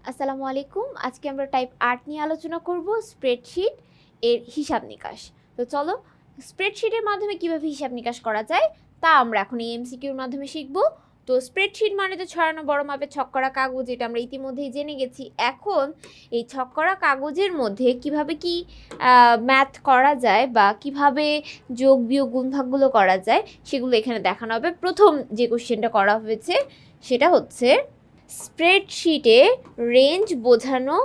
আসসালামু আলাইকুম। আজকে আমরা টাইপ 8 নিয়ে আলোচনা করব স্প্রেডশিট এর হিসাব নিকাশ। তো চলো স্প্রেডশিটের মাধ্যমে কিভাবে হিসাব নিকাশ করা যায় তা আমরা এখন এই এমসিকিউর মাধ্যমে শিখব। তো স্প্রেডশিট মানে তো ছড়ানো বড় মাপের ছক্করা কাগজ, এটা আমরা ইতিমধ্যেই জেনে গেছি। এখন এই ছক্করা কাগজের মধ্যে কিভাবে কি ম্যাথ করা যায় বা কিভাবে যোগ বিয়োগ গুণভাগগুলো করা যায় সেগুলো এখানে দেখানো হবে। প্রথম যে কোশ্চেনটা করা হয়েছে সেটা হচ্ছে স্প্রেডশিটে রেঞ্জ বোঝানো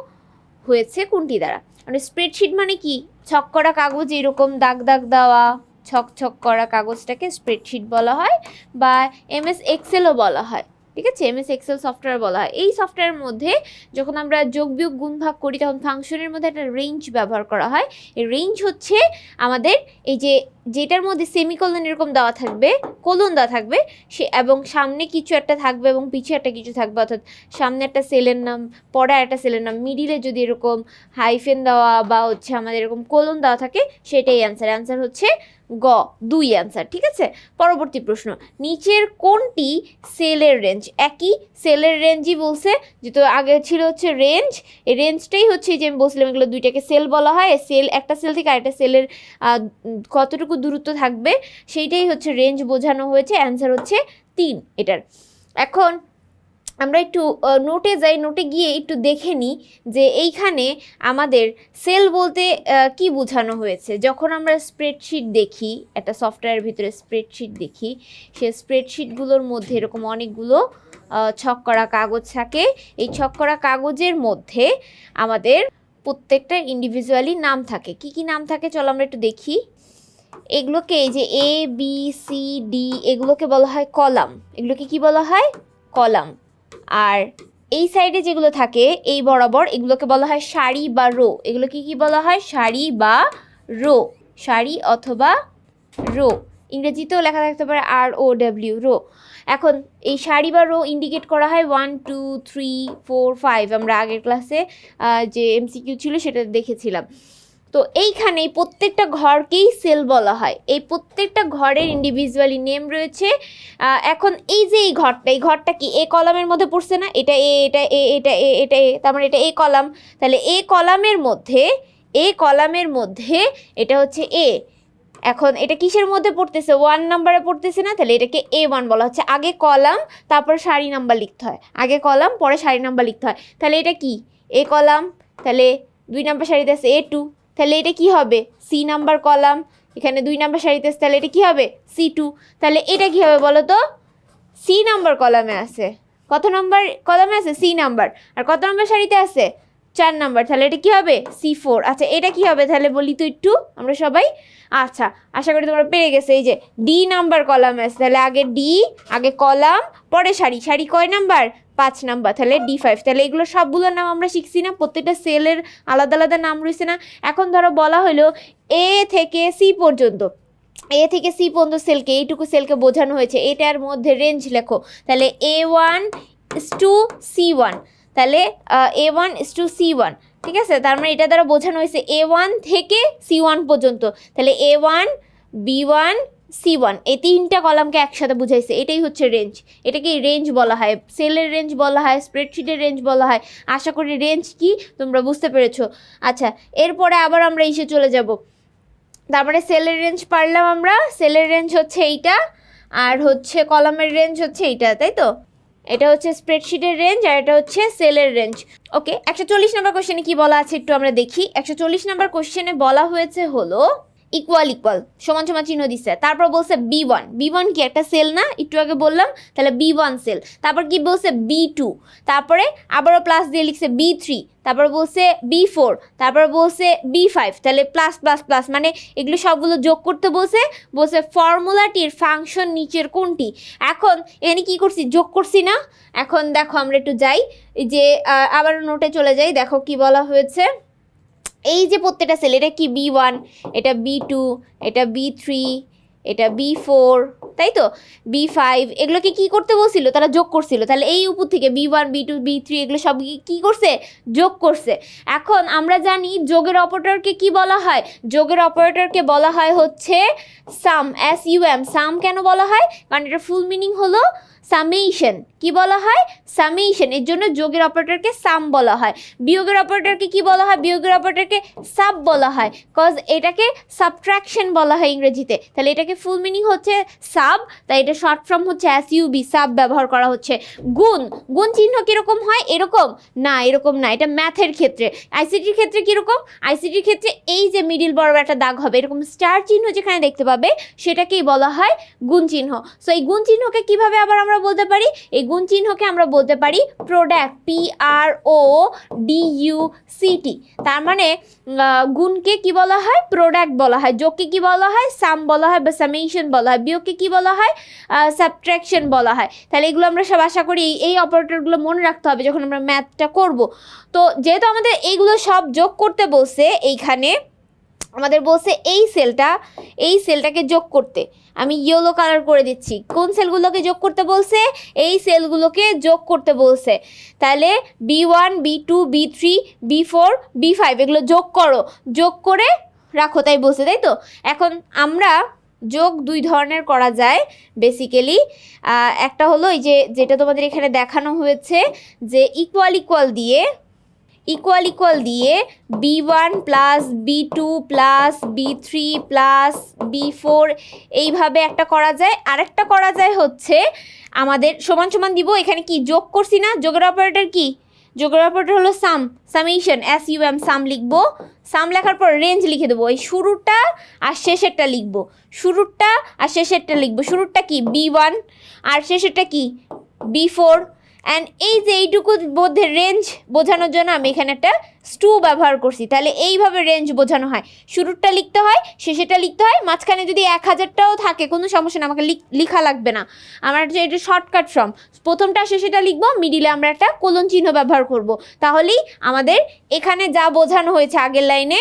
হয়েছে কোনটি দ্বারা। মানে স্প্রেডশিট মানে কি, ছক করা কাগজ, এরকম দাগ দাগ দেওয়া ছক ছক করা কাগজটাকে স্প্রেডশিট বলা হয় বা এমএস এক্সেলও বলা হয়। ঠিক আছে, এমএস এক্সেল সফটওয়্যার বলা হয়। এই সফটওয়্যারের মধ্যে যখন আমরা যোগ বিয়োগ গুণ ভাগ করি তখন ফাংশনের মধ্যে একটা রেঞ্জ ব্যবহার করা হয়। এই রেঞ্জ হচ্ছে আমাদের এই যে যেটার মধ্যে সেমিকোলন এরকম দেওয়া থাকবে, কোলন দেওয়া থাকবে, সে এবং সামনে কিছু একটা থাকবে এবং পিছিয়ে একটা কিছু থাকবে, অর্থাৎ সামনে একটা সেলের নাম, পরে একটা সেলের নাম, মিডিলে যদি এরকম হাইফেন দেওয়া বা হচ্ছে আমাদের এরকম কোলন দেওয়া থাকে সেটাই অ্যান্সার হচ্ছে গ, 2 অ্যান্সার। ঠিক আছে, পরবর্তী প্রশ্ন, নিচের কোনটি সেলের রেঞ্জ? একই সেলের রেঞ্জই বলছে, যেহেতু আগে ছিল হচ্ছে রেঞ্জ, এই রেঞ্জটাই হচ্ছে যে আমি বলছিলাম এগুলো দুইটাকে সেল বলা হয়। সেল একটা সেল থেকে আরেকটা সেলের কতটুকু দূরত্ব থাকবে সেইটাই হচ্ছে রেঞ্জ বোঝানো হয়েছে। অ্যান্সার হচ্ছে 3 এটার। এখন আমরা একটু নোটে যাই, নোটে গিয়ে একটু দেখে নিই যে এইখানে আমাদের সেল বলতে কি বোঝানো হয়েছে। যখন আমরা স্প্রেডশিট দেখি, একটা সফটওয়্যারের ভিতরে স্প্রেডশিট দেখি, সে স্প্রেডশিটগুলোর মধ্যে এরকম অনেকগুলো ছক করা কাগজ থাকে। এই ছক করা কাগজের মধ্যে আমাদের প্রত্যেকটা ইন্ডিভিজুয়ালি নাম থাকে। কি কি নাম থাকে চলো আমরা একটু দেখি। এগুলোকে এই যে এ বি সি ডি এগুলোকে বলা হয় কলাম। এগুলোকে কি বলা হয়? কলাম। আর এই সাইডে যেগুলো থাকে এই বরাবর এগুলোকে বলা হয় সারি বা রো। এগুলোকে কি বলা হয়? সারি বা রো, সারি অথবা রো। ইংরেজিতেও লেখা থাকতে পারে ROW, রো। এখন এই সারি বা রো ইন্ডিকেট করা হয় 1 2 3 4 5। আমরা আগের ক্লাসে যে এমসিকিউ ছিল সেটা দেখেছিলাম। তো এইখানে প্রত্যেকটা ঘরকেই সেল বলা হয়। এই প্রত্যেকটা ঘরের ইন্ডিভিজুয়ালি নেম রয়েছে। এখন এই যে এই ঘরটা কি এ কলামের মধ্যে পড়ছে না? এটা এ, এটা এ, এটা এ, এটা এ, তার মানে এটা এ কলাম। তাহলে এ কলামের মধ্যে এটা হচ্ছে এ। এখন এটা কিসের মধ্যে পড়তেছে? 1 নাম্বারে পড়তেছে না? তাহলে এটাকে A1 বলা হচ্ছে। আগে কলাম তারপর সারি নাম্বার লিখতে হয়, আগে কলাম পরে সারি নাম্বার লিখতে হয়। তাহলে এটা কি এ কলাম, তাহলে 2 নাম্বার সারিতে আছে A2, তাহলে এটা কি হবে? সি নাম্বার কলাম, এখানে 2 নাম্বার সারিতে আছে, তাহলে এটা কি হবে? C2। তাহলে এটা কি হবে বলো তো? সি নাম্বার কলামে আছে। কত নাম্বার কলামে আছে? C number. আর কত নাম্বার সারিতে আছে? 4 নাম্বার। তাহলে এটা কি হবে? C4। আচ্ছা এটা কি হবে তাহলে বলি তো একটু আমরা সবাই। আচ্ছা আশা করি তোমরা পেরে গেছো। এই যে ডি নাম্বার কলামে আছে, তাহলে আগে ডি, আগে কলাম পরে সারি। সারি কয় নাম্বার? 5 নাম্বার, তাহলে D5। তাহলে এগুলো সবগুলোর নাম আমরা শিখছি না? প্রত্যেকটা সেলের আলাদা আলাদা নাম রয়েছে না? এখন ধরো বলা হলো এ থেকে সি পর্যন্ত, এ থেকে সি পর্যন্ত সেলকে, এইটুকু সেলকে বোঝানো হয়েছে, এটার মধ্যে রেঞ্জ লেখো। তাহলে A1 টু C1, তাহলে A1 টু C1। ঠিক আছে, তার মানে এটা দ্বারা বোঝানো হয়েছে A1 থেকে C1 পর্যন্ত। তাহলে A1 B1 C1 এই 3টা কলামকে একসাথে বুঝাইছে, এটাই হচ্ছে রেঞ্জ। এটাকে রেঞ্জ বলা হয়, সেলের রেঞ্জ বলা হয়, স্প্রেডশিটের রেঞ্জ বলা হয়। আশা করি রেঞ্জ কি তোমরা বুঝতে পেরেছো। আচ্ছা এরপরে আবার আমরা এসে চলে যাব। তারপরে সেলের রেঞ্জ পারলাম আমরা, সেলের রেঞ্জ হচ্ছে এইটা, আর হচ্ছে কলামের রেঞ্জ হচ্ছে এইটা, তাই তো? এটা হচ্ছে স্প্রেডশিটের রেঞ্জ আর এটা হচ্ছে সেলের রেঞ্জ। ওকে, 140 নম্বর কোশ্চেনে কি বলা আছে একটু আমরা দেখি। 140 নম্বর কোশ্চেনে বলা হয়েছে হলো ইকুয়াল ইকুয়াল, সমান সমান চিহ্ন দিচ্ছে। তারপর বলছে B1, B1 কি একটা সেল না? একটু আগে বললাম, তাহলে B1 সেল। তারপর কি বলছে? B2, তারপরে আবারও প্লাস দিয়ে লিখছে B3, তারপর বলছে B4, তারপর বলছে B5, তাহলে প্লাস প্লাস প্লাস, মানে এগুলো সবগুলো যোগ করতে বলছে। বলছে ফর্মুলাটির ফাংশন নিচের কোনটি? এখন এখানে কি করছি? যোগ করছি না? এখন দেখো আমরা একটু যাই, যে আবার নোটে চলে যাই, দেখো কি বলা হয়েছে। এই যে প্রত্যেকটা সেল, এটা কি B1, এটা B2, এটা B3, এটা B4, তাই তো? B5, এগুলোকে কি করতে বলছিল? তারা যোগ করছিল। তাহলে এই উপর থেকে B1 B2 B3 এগুলো সব কি করছে? যোগ করছে। এখন আমরা জানি যোগের অপারেটরকে কি বলা হয়? যোগের অপারেটরকে বলা হয় হচ্ছে সাম, SUM। সাম কেন বলা হয়? কারণ এটা ফুল মিনিং হলো সামেশন। কি বলা হয়? সামেশন। এর জন্য যোগের অপারেটরকে সাম বলা হয়। বিয়োগের অপারেটরকে কি বলা হয়? বিয়োগের অপারেটরকে সাব বলা হয়, কজ এটাকে সাবট্রাকশন বলা হয় ইংরেজিতে। তাহলে এটাকে ফুল মিনিং হচ্ছে সাব, তাই এটা শর্ট ফর্ম হচ্ছে এসইউবি, সাব ব্যবহার করা হচ্ছে। গুণ, গুণ চিহ্ন কিরকম হয়? এরকম না, এরকম না, এটা ম্যাথের ক্ষেত্রে। আইসিটির ক্ষেত্রে কিরকম? আইসিটির ক্ষেত্রে এই যে মিডিল বড় একটা দাগ হবে, এরকম স্টার চিহ্ন যেখানে দেখতে পাবে সেটাকেই বলা হয় গুণ চিহ্ন। সো এই গুণ চিহ্নকে কিভাবে আবার আমরা বলতে পারি? এই গুণ চিহ্নকে আমরা বলতে পারি প্রোডাক্ট, PRODUCT। তার মানে গুণকে কি বলা হয়? প্রোডাক্ট বলা হয়। যোগকে কি বলা হয়? সাম বলা হয় বা সামেশন বলা হয়। বিয়োগকে কি বলা হয়? সাবট্রাকশন বলা হয়। তাহলে এগুলো আমরা সব আশা করি এই অপারেটরগুলো মনে রাখতে হবে যখন আমরা ম্যাথটা করব। তো যেহেতু আমাদের এইগুলো সব যোগ করতে বলছে, এইখানে আমাদের বলছে এই সেলটাকে যোগ করতে। আমি ইয়েলো কালার করে দিচ্ছি। কোন সেলগুলোকে যোগ করতে বলছে? এই সেলগুলোকে যোগ করতে বলছে। তাহলে B1, B2, B3, B4, B5 এগুলো যোগ করো, যোগ করে রাখো, তাই বলছে, তাই তো? এখন আমরা যোগ দুই ধরনের করা যায় বেসিক্যালি। একটা হলো এই যে যেটা তোমাদের এখানে দেখানো হয়েছে, যে ইকুয়াল ইকুয়াল দিয়ে B1 plus B2 plus B3 plus B4 এইভাবে একটা করা যায়। আরেকটা করা যায় হচ্ছে আমাদের সমান সমান দিব, এখানে কি যোগ করছি না, যোগের অপারেটর কি? যোগের অপারেটর হলো সামেশন, SUM, সাম লিখবো। সাম লেখার পর রেঞ্জ লিখে দেবো, এই শুরুটা আর শেষেরটা লিখবো, শুরুরটা আর শেষেরটা লিখবো। শুরুরটা কি? B1 আর শেষেরটা কি? B4। অ্যান্ড এই যে এইটুকু মধ্যে রেঞ্জ বোঝানোর জন্য আমি এখানে একটা স্টু ব্যবহার করছি। তাহলে এইভাবে রেঞ্জ বোঝানো হয়, শুরুরটা লিখতে হয়, শেষেরটা লিখতে হয়। মাঝখানে যদি 1000টাও থাকে কোনো সমস্যা না, আমাকে লিখা লাগবে না। আমার এটা শর্টকাট ফর্ম, প্রথমটা শেষেরটা লিখবো, মিডিলে আমরা একটা কোলন চিহ্ন ব্যবহার করব। তাহলেই আমাদের এখানে যা বোঝানো হয়েছে আগের লাইনে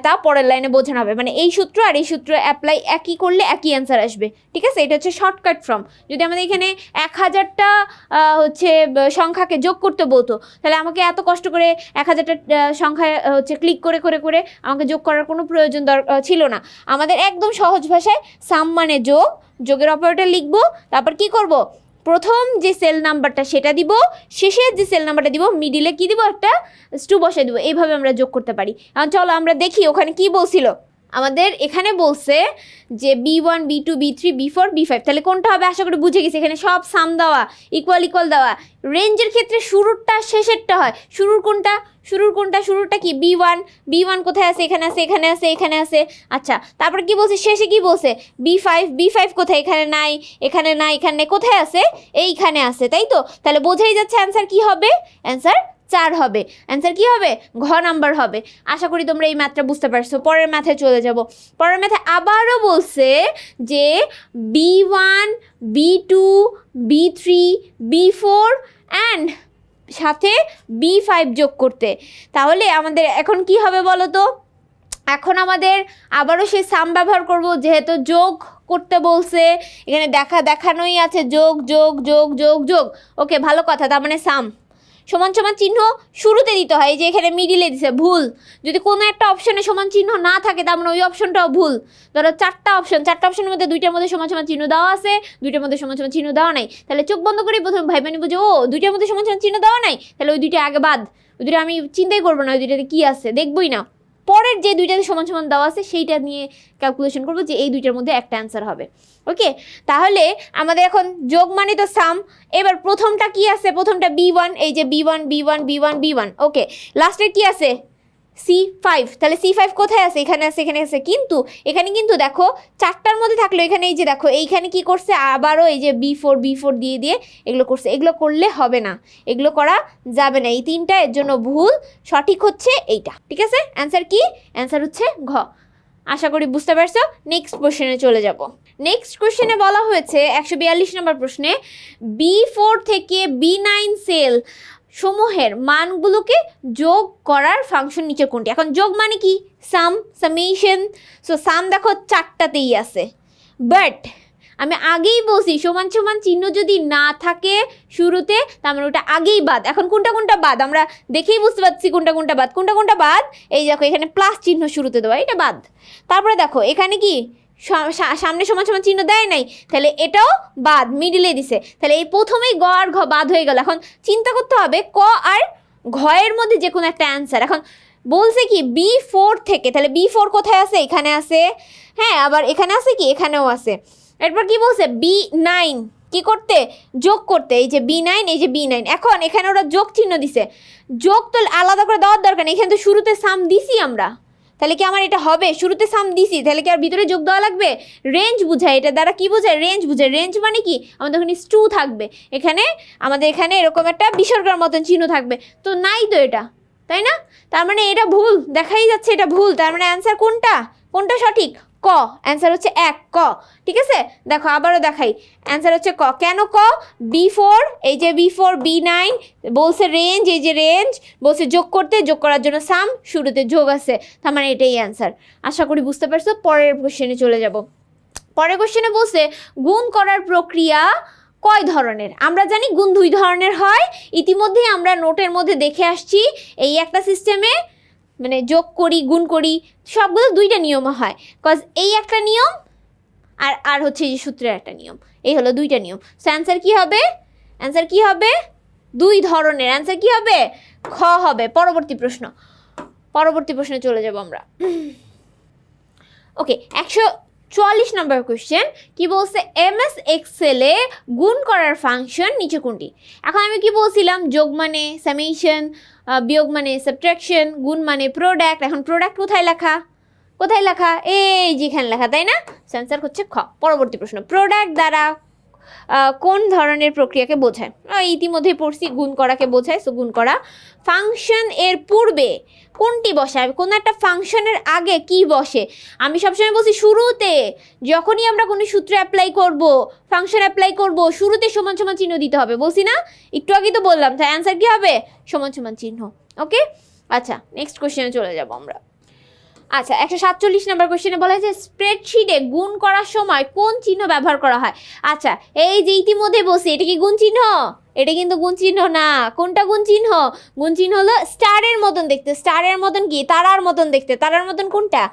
তা পরের লাইনে বোঝানো হবে। মানে এই সূত্র আর এই সূত্র অ্যাপ্লাই একই করলে একই অ্যান্সার আসবে, ঠিক আছে? এটা হচ্ছে শর্টকাট ফর্ম। যদি আমাদের এখানে 1000টা হচ্ছে সংখ্যাকে যোগ করতে বলতো, তাহলে আমাকে এত কষ্ট করে 1000টা সংখ্যায় হচ্ছে ক্লিক করে করে করে আমাকে যোগ করার কোনো প্রয়োজন ছিল না। আমাদের একদম সহজ ভাষায় সাম মানে যোগ, যোগের অপারেটর লিখবো, তারপর কি করব? প্রথম যে সেল নাম্বারটা সেটা দিব, শেষের যে সেল নাম্বারটা দিব, মিডিলে কি দিব? একটা স্টু বসে দিব। এইভাবে আমরা যোগ করতে পারি। এখন চলো আমরা দেখি ওখানে কি বলছিল। আমাদের এখানে বলছে যে B1, B2, B3, B4, B5। তাহলে কোনটা হবে? আশা করি বুঝে গেছি। এখানে সব সাম দেওয়া, ইকুয়াল দেওয়া। রেঞ্জের ক্ষেত্রে শুরুরটা শেষেরটা হয়। শুরুরটা কি? B1 কোথায় আছে? এখানে আছে, এখানে আছে, এখানে আছে। আচ্ছা, তারপর কি বলছে? শেষে কি বলছে? B5 কোথায়? এখানে নাই, এখানে নাই, এখানে নেই। কোথায় আছে? এইখানে আছে, তাই তো? তাহলে বোঝাই যাচ্ছে অ্যান্সার কি হবে? অ্যান্সার 4 হবে। অ্যান্সার কি হবে? ঘ নাম্বার হবে। আশা করি তোমরা এই ম্যাথটা বুঝতে পারছো। পরের ম্যাথে চলে যাব। পরের ম্যাথে আবারও বলছে যে B1, B2, B3, B4 and সাথে B5 যোগ করতে। তাহলে আমাদের এখন কি হবে বলো তো? এখন আমাদের আবারও সেই সাম ব্যবহার করব, যেহেতু যোগ করতে বলছে। এখানে দেখানোই আছে যোগ যোগ যোগ যোগ যোগ। ওকে, ভালো কথা। তার মানে সাম সমান সমান চিহ্ন শুরুতে দিতে হয়, যে এখানে মিডিলে দিছে, ভুল। যদি কোনো একটা অপশনে সমান চিহ্ন না থাকে তার মানে ওই অপশনটাও ভুল। ধরো চারটা অপশনের মধ্যে দুইটার মধ্যে সমান সমান চিহ্ন দেওয়া আছে, দুইটার মধ্যে সমান সমান চিহ্ন দেওয়া নাই। তাহলে চোখ বন্ধ করে প্রথমে ভাইবা নিব যে ও দুইটার মধ্যে সমান সমান চিহ্ন দেওয়া নাই, তাহলে ওই দুইটা আগে বাদ। ওই দুইটা আমি চিন্তাই করবো না, ওই দুইটাতে কী আছে দেখবই না। পরের যে দুইটাতে সমান সমান দেওয়া আছে সেইটা নিয়ে ক্যালকুলেশন করবো যে এই দুইটার মধ্যে একটা অ্যান্সার হবে। ওকে, তাহলে আমাদের এখন যোগ মানে তো সাম। এবার প্রথমটা কি আছে? প্রথমটা B1, এই যে B1। ওকে, লাস্টের কি আছে? C5। তাহলে C5 কোথায় আছে? এখানে আছে, এখানে আছে। কিন্তু এখানে কিন্তু দেখো চারটার মধ্যে থাকলো, এখানে এই যে দেখো এইখানে কি করছে? আবারও এই যে B4 দিয়ে এগুলো করছে। এগুলো করলে হবে না, এগুলো করা যাবে না। এই তিনটা এর জন্য ভুল। সঠিক হচ্ছে এইটা, ঠিক আছে? অ্যান্সার কি? অ্যান্সার হচ্ছে ঘ। আশা করি বুঝতে পারছো। নেক্সট কোশ্চেনে চলে যাব। নেক্সট কোশ্চেনে বলা হয়েছে 142 নম্বর প্রশ্নে B4 থেকে B9 সেল সমূহের মানগুলোকে যোগ করার ফাংশন নিচে কোনটি? এখন যোগ মানে কি? সামেশন। সো সাম দেখো চারটাতেই আছে, বাট আমি আগেই বলছি সমান সমান চিহ্ন যদি না থাকে শুরুতে তার মানে ওটা আগেই বাদ। এখন কোনটা বাদ আমরা দেখেই বুঝতে পারছি কোনটা বাদ। এই দেখো এখানে প্লাস চিহ্ন শুরুতে দেওয়া, এটা বাদ। তারপরে দেখো এখানে কি সামনে সমান সমান চিহ্ন দেয় নাই, তাহলে এটাও বাদ, মিডিলে দিছে, তাহলে এই প্রথমেই গ আর ঘ বাদ হয়ে গেল। এখন চিন্তা করতে হবে ক আর ঘ এর মধ্যে যে কোনো একটা অ্যান্সার। এখন বলছে কি B4 থেকে, তাহলে B4 কোথায় আছে? এখানে আছে, হ্যাঁ, আবার এখানে আছে কি, এখানেও আছে। এরপর কি বলছে B9 কি করতে, যোগ করতে, এই যে B9, এই যে B9। এখন এখানে ওরা যোগ চিহ্ন দিছে, যোগ তো আলাদা করে দেওয়ার দরকার নেই, এখানে তো শুরুতে সাম দিছি আমরা, তাহলে কি আমার এটা হবে? শুরুতে সাম দিছি, তাহলে কি আর ভিতরে যোগ দেওয়া লাগবে? রেঞ্জ বুঝায়, এটা দ্বারা কি বোঝায়? রেঞ্জ বুঝায়। রেঞ্জ মানে কি, আমাদের ওখানে টু থাকবে, এখানে আমাদের এখানে এরকম একটা বিসর্গের মতন চিহ্ন থাকবে, তো নাই তো এটা, তাই না? তার মানে এটা ভুল, দেখাই যাচ্ছে এটা ভুল। তার মানে অ্যান্সার কোনটা, কোনটা সঠিক? ক, অ্যান্সার হচ্ছে 1 ক। ঠিক আছে, দেখো আবারও দেখাই, অ্যান্সার হচ্ছে ক। কেন ক? B4, এই যে B4 B9 বলছে রেঞ্জ, এই যে রেঞ্জ বলছে যোগ করতে, যোগ করার জন্য সাম, শুরুতে যোগ আছে, তার মানে এটাই অ্যান্সার। আশা করি বুঝতে পারছো। পরের কোশ্চেনে চলে যাব। পরের কোশ্চেনে বলছে গুণ করার প্রক্রিয়া কয় ধরনের? আমরা জানি গুণ 2 ধরনের হয়, ইতিমধ্যেই আমরা নোটের মধ্যে দেখে আসছি। এই একটা সিস্টেমে মানে যোগ করি, গুণ করি, সবগুলো 2টা নিয়ম হয়, কজ এই একটা নিয়ম আর আর হচ্ছে এই যে সূত্রের একটা নিয়ম, এই হলো 2টা নিয়ম। সো অ্যান্সার কি হবে? অ্যান্সার কি হবে? 2 ধরনের। অ্যান্সার কি হবে? খ হবে। পরবর্তী প্রশ্নে চলে যাব আমরা। ওকে, 144 নম্বর কোশ্চেন কি বলছে? MS এক্সেলে গুণ করার ফাংশন নিচে কোনটি? এখন আমি কি বলছিলাম, যোগ মানে সামেশন, বিয়োগ মানে সাবট্রাকশন, গুণ মানে প্রোডাক্ট। এখন প্রোডাক্ট কোথায় লেখা, কোথায় লেখা? এই যেখানে লেখা, তাই না? অ্যান্সার হচ্ছে খ। পরবর্তী প্রশ্ন, প্রোডাক্ট দ্বারা কোন ধরনের প্রক্রিয়াকে বোঝায়? ইতিমধ্যেই পড়ছি, গুণ করাকে বোঝায়। সো গুণ করা। ফাংশন এর পূর্বে কোনটি বসে? কোনো একটা ফাংশনের আগে কি বসে? আমি সবসময় বলছি শুরুতে, যখনই আমরা কোনো সূত্র অ্যাপ্লাই করব, ফাংশন অ্যাপ্লাই করব, শুরুতে সমান সমান চিহ্ন দিতে হবে, বলছি না? একটু আগেই তো বললাম। তাই অ্যান্সার কি হবে? সমান সমান চিহ্ন। ওকে, আচ্ছা নেক্সট কোশ্চেনে চলে যাব আমরা। আচ্ছা, 147 নম্বর কোশ্চেনে বলা হয়েছে স্প্রেডশিটে গুণ করার সময় কোন চিহ্ন ব্যবহার করা হয়? আচ্ছা, এই যে ইতিমধ্যে বলছি, এটা কি গুণ চিহ্ন? এটা কিন্তু গুণ চিহ্ন না। কোনটা গুণ চিহ্ন? গুণ চিহ্ন হলো স্টারের মতন দেখতে। স্টারের মতন কি? তারার মতন দেখতে। তারার মতন কোনটা?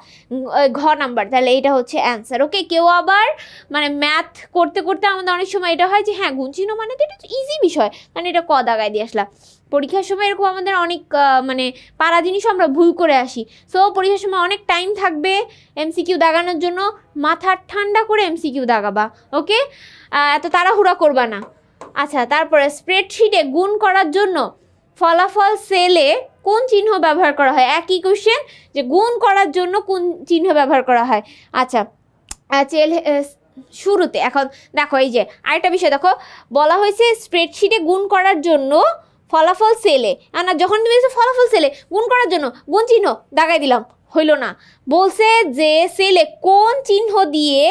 ঘ নাম্বার। তাহলে এটা হচ্ছে অ্যান্সার। ওকে, কেউ আবার মানে ম্যাথ করতে করতে আমাদের অনেক সময় এটা হয় যে হ্যাঁ গুণ চিহ্ন মানে তো এটা ইজি বিষয়, মানে এটা ক দাগায় দিয়ে আসলাম। পরীক্ষার সময় এরকম আমাদের অনেক মানে পারা জিনিস আমরা ভুল করে আসি। সো পরীক্ষার সময় অনেক টাইম থাকবে MCQ দাগানোর জন্য, মাথা ঠান্ডা করে MCQ দাগাবা। ওকে, এত তাড়াহুড়া করবা না। আচ্ছা, তারপরে স্প্রেডশিটে গুণ করার জন্য ফলাফল সেলে কোন চিহ্ন ব্যবহার করা হয়? একই কোশ্চেন, যে গুণ করার জন্য কোন চিহ্ন ব্যবহার করা হয়। আচ্ছা, শুরুতে। এখন দেখো, এই যে আরেকটা বিষয় দেখো, বলা হয়েছে স্প্রেডশিটে গুণ করার জন্য ফলাফল সেলে, না যখন তুমি ফলাফল সেলে গুণ করার জন্য গুণ চিহ্ন দাগাই দিলাম, হইল না। বলছে যে সেলে কোন চিহ্ন দিয়ে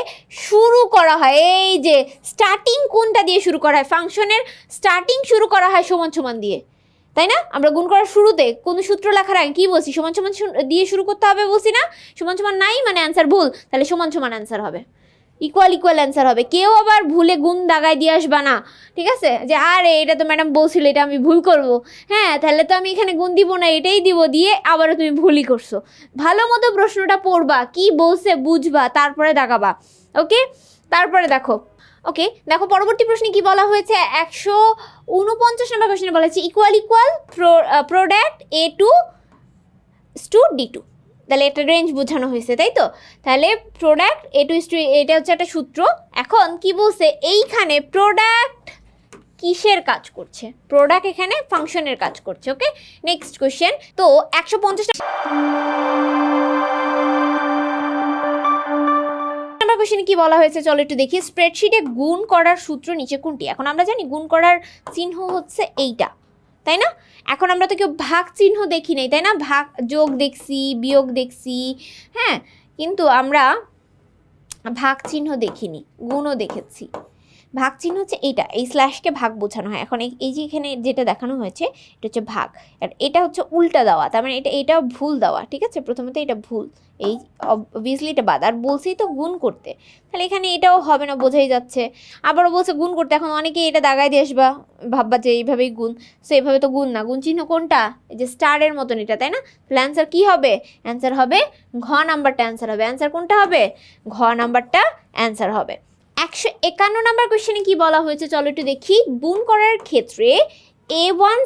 শুরু করা হয়? এই যে স্টার্টিং কোনটা দিয়ে শুরু করা হয়? ফাংশনের স্টার্টিং শুরু করা হয় সমান সমান দিয়ে, তাই না? আমরা গুণ করার শুরুতে কোনো সূত্র লেখার আগে কি বলছি? সমান সমান দিয়ে শুরু করতে হবে, বলছি না? সমান সমান নাই মানে অ্যান্সার ভুল, তাহলে সমান সমান অ্যান্সার হবে, ইকুয়াল অ্যান্সার হবে। কেউ আবার ভুলে গুণ দাগায় দিয়ে আসবা না, ঠিক আছে? যে আরে এটা তো ম্যাডাম বলছিল, এটা আমি ভুল করব, হ্যাঁ তাহলে তো আমি এখানে গুণ দিব না, এটাই দিব, দিয়ে আবারও তুমি ভুলই করছো। ভালো মতো প্রশ্নটা পড়বা, কি বলছে বুঝবা, তারপরে দাগাবা। ওকে, তারপরে দেখো, ওকে দেখো পরবর্তী প্রশ্নে কি বলা হয়েছে? 149 নম্বর কোশ্চেনে বলা হয়েছে ইকুয়াল প্রোডাক্ট A2 D2। তাহলে একটা রেঞ্জ বোঝানো হয়েছে, তাই তো? তাহলে প্রোডাক্ট A2 এটা হচ্ছে একটা সূত্র। এখন কি বলছে? এইখানে প্রোডাক্ট কিসের কাজ করছে? প্রোডাক্ট এখানে ফাংশনের কাজ করছে। ওকে, নেক্সট কোশ্চেন। তো 150 নম্বর কোশ্চেনে কি বলা হয়েছে চলো একটু দেখি। স্প্রেডশিটে গুণ করার সূত্র নিচে কোনটি? এখন আমরা জানি গুণ করার চিহ্ন হচ্ছে এইটা, তাই না? এখন আমরা তো কেউ ভাগ চিহ্ন দেখি নাই, তাই না? ভাগ, যোগ দেখছি, বিয়োগ দেখছি, হ্যাঁ, কিন্তু আমরা ভাগ চিহ্ন দেখিনি, গুণও দেখেছি। ভাগ চিহ্ন হচ্ছে এইটা, এই স্ল্যাশকে ভাগ বোঝানো হয়। এখন এই যে এখানে যেটা দেখানো হয়েছে এটা হচ্ছে ভাগ, আর এটা হচ্ছে উল্টা দেওয়া, তার মানে এটা ভুল দেওয়া, ঠিক আছে। প্রথমত এটা ভুল, এই অবভিয়াসলি এটা বাদ, আর বলছেই তো গুণ করতে, তাহলে এখানে এটাও হবে না, বোঝাই যাচ্ছে। আবারও বলছে গুণ করতে, এখন অনেকে এটা দাগায় দিয়ে আসবা, ভাববা যে এইভাবেই গুণ, সো এইভাবে তো গুণ না, গুণ চিহ্ন কোনটা, এই যে স্টারের মতন এটা, তাই না। তাহলে অ্যান্সার কী হবে, অ্যান্সার হবে ঘ নাম্বারটা অ্যান্সার হবে। অ্যান্সার কোনটা হবে, ঘ নাম্বারটা অ্যান্সার হবে। 151 নাম্বার কোশ্চেনে কি বলা হয়েছে চলো একটু দেখি। গুণ করার ক্ষেত্রে A1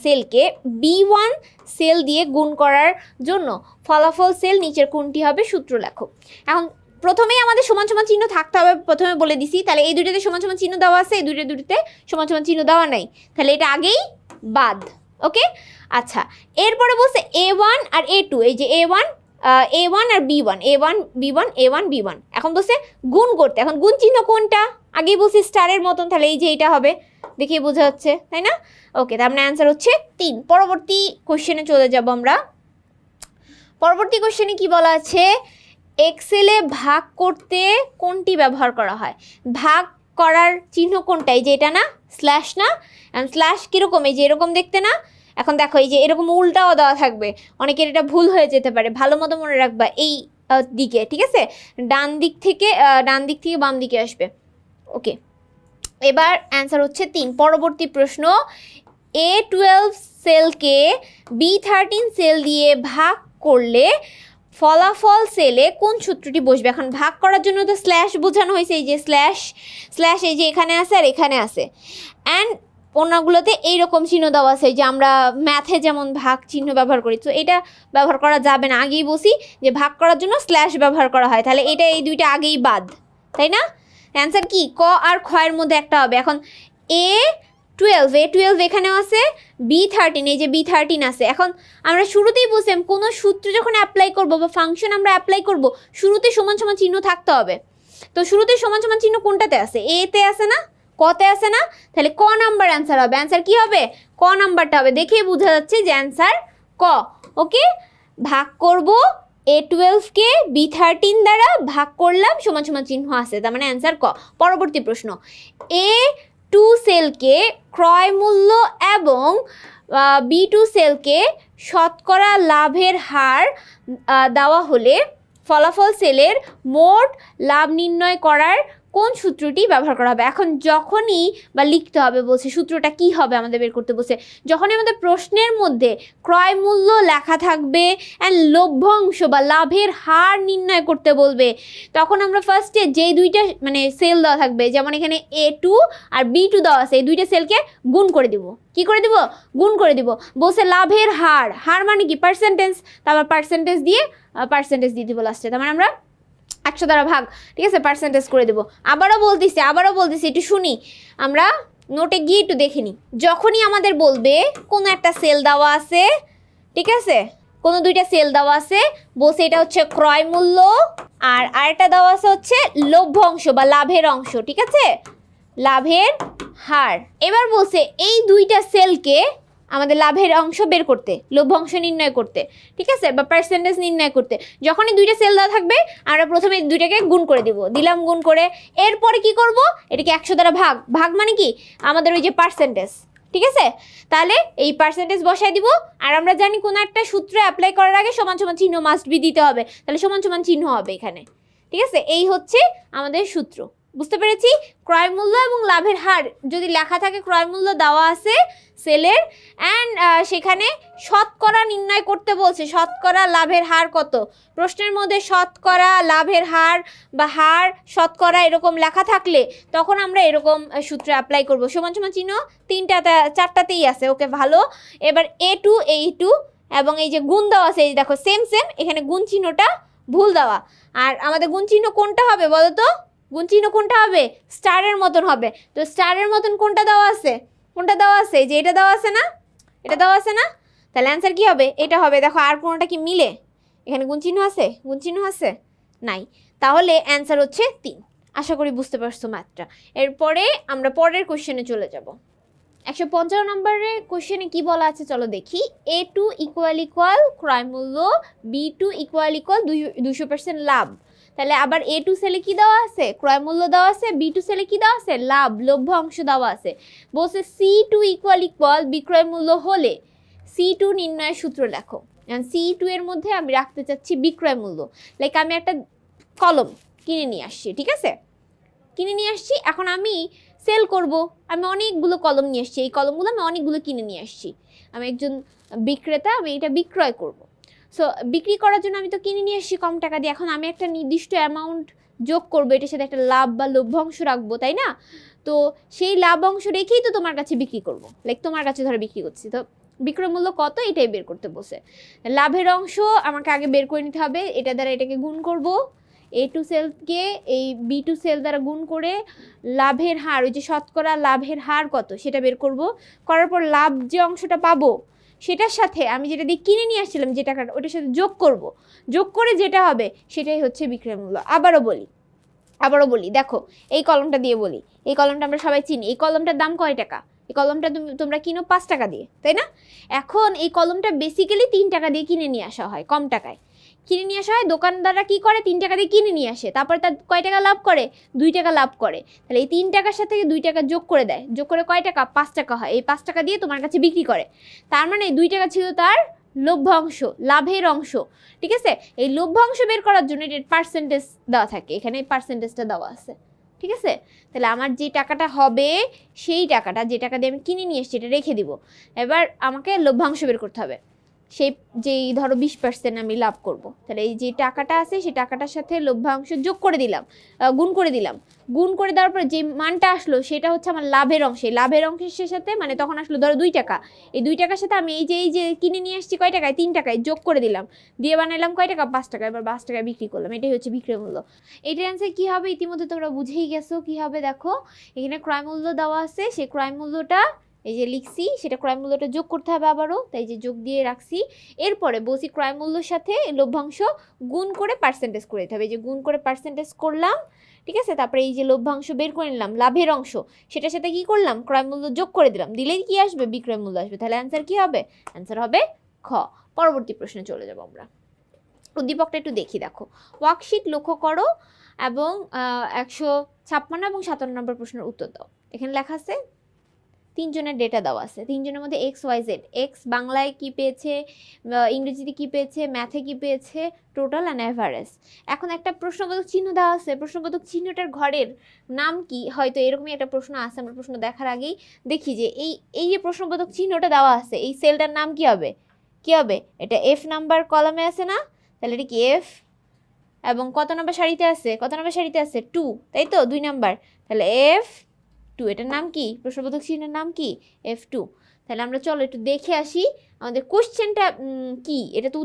সেলকে B1 সেল দিয়ে গুণ করার জন্য ফলাফল সেল নিচের কোনটি হবে, সূত্র লেখো। এখন প্রথমেই আমাদের সমান সমান চিহ্ন থাকতে হবে, প্রথমে বলে দিছি। তাহলে এই দুইটাতে সমান সমান চিহ্ন দেওয়া আছে, এই দুইটাতে সমান সমান চিহ্ন দেওয়া নাই, তাহলে এটা আগেই বাদ। ওকে, আচ্ছা, এরপরে বলছে A1 আর A2, এই যে A1 আর B1, A1 B1 A1 B1, এখন বলছে গুণ করতে। এখন গুণ চিহ্ন কোনটা, আগেই বলছি স্টারের মতন, তাহলে এই যে এইটা হবে, দেখে বোঝা যাচ্ছে, তাই না। ওকে, তার মানে অ্যান্সার হচ্ছে 3। পরবর্তী কোশ্চেনে চলে যাব আমরা। পরবর্তী কোশ্চেনে কি বলা আছে, এক্সেলে ভাগ করতে কোনটি ব্যবহার করা হয়। ভাগ করার চিহ্ন কোনটা, এই যে এটা না, স্ল্যাশ না, স্ল্যাশ কীরকম, এই যে এরকম দেখতে না। এখন দেখো এই যে এরকম উল্টাও দেওয়া থাকবে, অনেকের এটা ভুল হয়ে যেতে পারে, ভালো মতো মনে রাখবা এই দিকে, ঠিক আছে, ডান দিক থেকে বাম দিকে আসবে। ওকে, এবার অ্যান্সার হচ্ছে 3। পরবর্তী প্রশ্ন, A12 সেলকে B13 সেল দিয়ে ভাগ করলে ফলাফল সেলে কোন সূত্রটি বসবে। এখন ভাগ করার জন্য তো স্ল্যাশ বোঝানো হয়েছে, এই যে স্ল্যাশ এই যে এখানে আছে আর এখানে আছে, অ্যান্ড অন্যগুলোতে এইরকম চিহ্ন দেওয়া আছে, যে আমরা ম্যাথে যেমন ভাগ চিহ্ন ব্যবহার করি, তো এটা ব্যবহার করা যাবে না। আগেই বসি যে ভাগ করার জন্য স্ল্যাশ ব্যবহার করা হয়, তাহলে এটা এই দুইটা আগেই বাদ, তাই না। অ্যান্সার কি, ক আর খ এর মধ্যে একটা হবে। এখন A12 এখানেও আছে, B13 এই যে B13 আছে। এখন আমরা শুরুতেই বলছিলাম কোনো সূত্র যখন অ্যাপ্লাই করব বা ফাংশন আমরা অ্যাপ্লাই করব, শুরুতে সমান সমান চিহ্ন থাকতে হবে। তো শুরুতে সমান সমান চিহ্ন কোনটাতে আছে, এতে আছে না, কতে আছে না, তাহলে ক নাম্বার অ্যান্সার হবে। অ্যান্সার কি হবে, ক নাম্বারটা হবে, দেখেই বোঝা যাচ্ছে যে অ্যান্সার ক। ওকে, ভাগ করব A12কে B13 দ্বারা ভাগ করলাম, সমান সমান চিহ্ন আছে, তার মানে অ্যান্সার ক। পরবর্তী প্রশ্ন, A2 সেলকে ক্রয় মূল্য এবং B2 সেলকে শতকরা লাভের হার দেওয়া হলে ফলাফল সেলের মোট লাভ নির্ণয় করার কোন সূত্রটি ব্যবহার করা হবে। এখন যখনই বা লিখতে হবে বলছে, সূত্রটা কি হবে আমাদের বের করতে বলছে, যখনই আমাদের প্রশ্নের মধ্যে ক্রয় মূল্য লেখা থাকবে অ্যান্ড লভ্যাংশ বা লাভের হার নির্ণয় করতে বলবে, তখন আমরা ফার্স্টে যেই দুইটা মানে সেল দেওয়া থাকবে, যেমন এখানে A2 আর B2 দেওয়া আছে, এই দুইটা সেলকে গুণ করে দিব। কি করে দিব, গুণ করে দিব। বলছে লাভের হার মানে কি, পার্সেন্টেজ, তারপর পার্সেন্টেজ দিয়ে দিব লাস্টে, তার মানে আমরা 100 দ্বারা ভাগ, ঠিক আছে, পার্সেন্টেজ করে দেবো। আবারও বলতেছি একটু শুনি, আমরা নোটে গিয়ে একটু দেখে নিই। যখনই আমাদের বলবে কোনো একটা সেল দেওয়া আছে, ঠিক আছে, কোনো দুইটা সেল দেওয়া আছে, বলছে এটা হচ্ছে ক্রয় মূল্য আর আরেকটা দেওয়া আছে হচ্ছে লভ্যাংশ বা লাভের অংশ, ঠিক আছে, লাভের হার। এবার বলছে এই দুইটা সেলকে আমাদের লাভের অংশ বের করতে, লভ্যাংশ নির্ণয় করতে, ঠিক আছে, বা পার্সেন্টেজ নির্ণয় করতে। যখনই দুইটা সেল দেওয়া থাকবে আমরা প্রথমে দুইটাকে গুণ করে দিব, দিলাম গুণ করে, এরপরে কি করব, এটাকে 100 দ্বারা ভাগ মানে কি আমাদের ওই যে পার্সেন্টেজ, ঠিক আছে। তাহলে এই পার্সেন্টেজ বসাই দিব, আর আমরা জানি কোনো একটা সূত্র অ্যাপ্লাই করার আগে সমান সমান চিহ্ন মাস্ট বি দিতে হবে, তাহলে সমান সমান চিহ্ন হবে এখানে, ঠিক আছে। এই হচ্ছে আমাদের সূত্র, বুঝতে পেরেছি। ক্রয় মূল্য এবং লাভের হার যদি লেখা থাকে, ক্রয় মূল্য দেওয়া আছে সেলের, অ্যান্ড সেখানে শতকরা নির্ণয় করতে বলছে, শতকরা লাভের হার কত। প্রশ্নের মধ্যে শতকরা লাভের হার বা হার শতকরা এরকম লেখা থাকলে তখন আমরা এরকম সূত্র অ্যাপ্লাই করব। সমান সমান চিহ্ন চারটাতেই আছে, ওকে ভালো। এবার A2 এবং এই যে গুণ দেওয়া আছে, এই দেখো সেম এখানে গুণ চিহ্নটা ভুল দেওয়া, আর আমাদের গুণ চিহ্ন কোনটা হবে বলো তো, গুণ চিহ্ন কোনটা হবে, স্টারের মতন হবে। তো স্টারের মতন কোনটা দেওয়া আছে, যে এটা দেওয়া আছে না, এটা দেওয়া আছে না, তাহলে অ্যান্সার কি হবে, এটা হবে। দেখো আর কোনোটা কি মিলে, এখানে গুণ চিহ্ন আছে নাই, তাহলে অ্যান্সার হচ্ছে 3। আশা করি বুঝতে পারছো ম্যাথটা। এরপরে আমরা পরের কোশ্চেনে চলে যাব। 155 নম্বরের কোশ্চেনে কি বলা আছে চলো দেখি। A2 = ক্রয় মূল্য, B2 = 200% লাভ, তাহলে আবার A2 সেলে কি দেওয়া আছে, ক্রয় মূল্য দেওয়া আছে, B2 সেলে কি দেওয়া আছে, লাভ, লভ্য অংশ দেওয়া আছে। বলছে C2 ইকুয়াল বিক্রয় মূল্য হলে C2 নির্ণয়ের সূত্র লেখো। C2 এর মধ্যে আমি রাখতে চাচ্ছি বিক্রয় মূল্য। লাইক আমি একটা কলম কিনে নিয়ে আসছি, ঠিক আছে, কিনে নিয়ে আসছি, এখন আমি সেল করব, আমি অনেকগুলো কলম নিয়ে আসছি, এই কলমগুলো আমি অনেকগুলো কিনে নিয়ে আসছি, আমি একজন বিক্রেতা, আমি এটা বিক্রয় করব। সো বিক্রি করার জন্য আমি তো কিনে নিয়ে আসছি কম টাকা দিয়ে, এখন আমি একটা নির্দিষ্ট অ্যামাউন্ট যোগ করবো, এটার সাথে একটা লাভ বা লভ্যাংশ রাখবো, তাই না? তো সেই লাভ অংশ রেখেই তো তোমার কাছে বিক্রি করব, লাইক তোমার কাছে ধরো বিক্রি করছি, তো বিক্রয় মূল্য কত এটাই বের করতে বসে। লাভের অংশ আমাকে আগে বের করে নিতে হবে, এটা দ্বারা এটাকে গুণ করব, A2 সেলকে এই B2 সেল দ্বারা গুণ করে লাভের হার, ওই যে শতকরা লাভের হার কত সেটা বের করব, করার পর লাভ যে অংশটা পাবো সেটার সাথে আমি যেটা দিয়ে কিনে নিয়ে আসছিলাম যে টাকাটা, ওটার সাথে যোগ করব, যোগ করে যেটা হবে সেটাই হচ্ছে বিক্রয় মূল্য। আবারও বলি দেখো, এই কলমটা দিয়ে বলি, এই কলমটা আমরা সবাই চিনি, এই কলমটার দাম কয় টাকা, এই কলমটা তোমরা কিনো 5 টাকা দিয়ে, তাই না? এখন এই কলমটা বেসিক্যালি 3 টাকা দিয়ে কিনে নিয়ে আসা হয়, কম টাকায় কিনে নিয়ে আসা হয়। দোকানদাররা কি করে, 3 টাকা দিয়ে কিনে নিয়ে আসে, তারপরে তার কয় টাকা লাভ করে, 2 টাকা লাভ করে। তাহলে এই 3 টাকার সাথে 2 টাকা যোগ করে দেয়, যোগ করে কয় টাকা, 5 টাকা হয়। এই 5 টাকা দিয়ে তোমার কাছে বিক্রি করে, তার মানে 2 টাকা ছিল তার লভ্যাংশ, লাভের অংশ, ঠিক আছে? এই লভ্যাংশ বের করার জন্য এর পার্সেন্টেজ দেওয়া থাকে, এখানে পার্সেন্টেজটা দেওয়া আছে, ঠিক আছে? তাহলে আমার যে টাকাটা হবে সেই টাকাটা, যে টাকা দিয়ে আমি কিনে নিয়ে এসেছি, এটা রেখে দিব। এবার আমাকে লভ্যাংশ বের করতে হবে, সেই যেই ধরো 20% আমি লাভ করব, তাহলে এই যে টাকাটা আছে সেই টাকাটার সাথে লভ্যাংশ যোগ করে দিলাম, গুণ করে দিলাম, গুণ করে দেওয়ার পরে যে মানটা আসলো সেটা হচ্ছে আমার লাভের অংশ। লাভের অংশের সাথে মানে তখন আসলো ধরো 2 টাকা, এই 2 টাকার সাথে আমি এই যে কিনে নিয়ে আসছি কয় টাকায়, 3 টাকায়, যোগ করে দিলাম, দিয়ে বানাইলাম কয় টাকা, 5 টাকা, এবার 5 টাকায় বিক্রি করলাম, এটাই হচ্ছে বিক্রয় মূল্য। এটার অ্যান্সার কী হবে ইতিমধ্যে তোমরা বুঝেই গেছো কী হবে। দেখো এখানে ক্রয় মূল্য দেওয়া আছে, সেই ক্রয় মূল্যটা এই যে লিখছি সেটা ক্রয় মূল্যটা যোগ করতে হবে আবারও, তাই যে যোগ দিয়ে রাখছি। এরপরে বলছি ক্রয় মূল্যর সাথে লভ্যাংশ গুণ করে পার্সেন্টেজ করে দিতে হবে, এই যে গুণ করে পার্সেন্টেজ করলাম, ঠিক আছে? তারপরে এই যে লভ্যাংশ বের করে নিলাম, লাভের অংশ, সেটার সাথে কি করলাম, ক্রয় মূল্য যোগ করে দিলাম, দিলেই কি আসবে, বিক্রয় মূল্য আসবে। তাহলে অ্যান্সার কি হবে, অ্যান্সার হবে খ। পরবর্তী প্রশ্নে চলে যাব আমরা। উদ্দীপকটা একটু দেখি, দেখো ওয়ার্কশিট লক্ষ্য করো এবং 156 এবং 57 নম্বর প্রশ্নের উত্তর দাও। এখানে লেখা আছে 3 জনের ডেটা দেওয়া আছে, 3 জনের মধ্যে XYZ, এক্স বাংলায় কি পেয়েছে, ইংরেজিতে কি পেয়েছে, ম্যাথে কি পেয়েছে, টোটাল অ্যান্ড অ্যাভারেজ। এখন একটা প্রশ্নবোধক চিহ্ন দেওয়া আছে, প্রশ্নবোধক চিহ্নটার ঘরের নাম কি, হয়তো এরকমই একটা প্রশ্ন আছে। আমরা প্রশ্ন দেখার আগেই দেখি যে এই যে প্রশ্নবোধক চিহ্নটা দেওয়া আছে এই সেলটার নাম কি হবে, এটা F নাম্বার কলামে আছে না, তাহলে এটা কি F, এবং কত নাম্বার সারিতে আছে 2, তাই তো 2 নাম্বার, তাহলে F2, এটার নাম কি, প্রশ্নবোধক চিহ্নের নাম কি, F2। তাহলে আমরা চলো একটু দেখে আসি আমাদের কোশ্চেনটা কি, এটা তো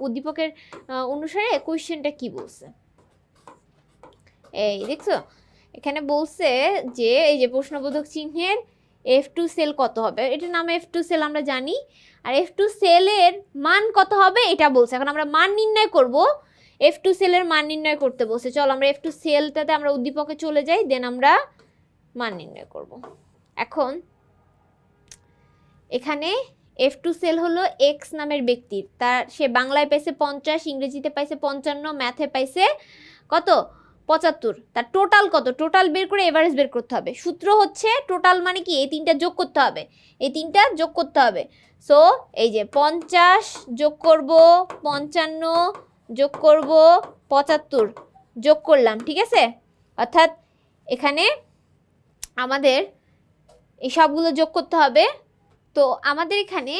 উদ্দীপকের অনুসারে কোশ্চেনটা কি বলছে। এই দেখছো এখানে বলছে যে এই যে প্রশ্নবোধক চিহ্নের F2 সেল কত হবে, এটার নাম F2 সেল আমরা জানি, আর F2 সেলের মান কত হবে এটা বলছে। এখন আমরা মান নির্ণয় করব, F2 সেলের মান নির্ণয় করতে বলছে। চলো আমরা F2 সেলটাতে আমরা উদ্দীপকে চলে যাই, দেন আমরা মান নির্ণয় করব। এখন এখানে F2 সেল হলো X নামের ব্যক্তির, তার সে বাংলায় পাইছে 50, ইংরেজিতে পাইছে 55, ম্যাথে পাইছে কত 75, তার টোটাল কত, টোটাল বের করে এভারেজ বের করতে হবে। সূত্র হচ্ছে টোটাল মানে কি, এই তিনটা যোগ করতে হবে, সো এই যে 50 যোগ করব, 55 যোগ করব, 75 যোগ করলাম, ঠিক আছে? অর্থাৎ এখানে আমাদের এই সবগুলো যোগ করতে হবে। তো আমাদের এখানে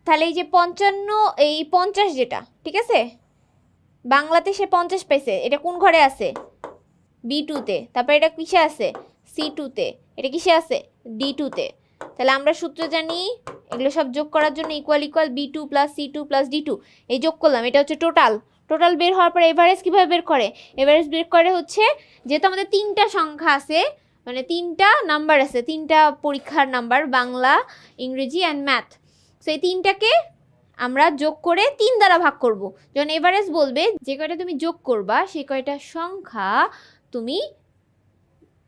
তাহলে এই যে 55, এই 50 যেটা, ঠিক আছে, বাংলাতে সে 50 পাইছে, এটা কোন ঘরে আছে, B2-তে, তারপর এটা কিসে আছে, C2-তে, এটা কিসে আছে, D2-তে। তাহলে আমরা সূত্র জানি এগুলো সব যোগ করার জন্য ইকুয়াল B2 + C2 + D2, এই যোগ করলাম, এটা হচ্ছে টোটাল বের হওয়ার পর এভারেজ কিভাবে বের করে, এভারেজ বের করে হচ্ছে যেহেতু আমাদের 3টা সংখ্যা আছে, মানে 3টা নাম্বার আছে, 3টা পরীক্ষার নাম্বার, বাংলা, ইংরেজি অ্যান্ড ম্যাথ, সো এই 3টাকে আমরা যোগ করে 3 দ্বারা ভাগ করব। যখন এভারেজ বলবে যে কয়টা তুমি যোগ করবা সেই কয়টা সংখ্যা তুমি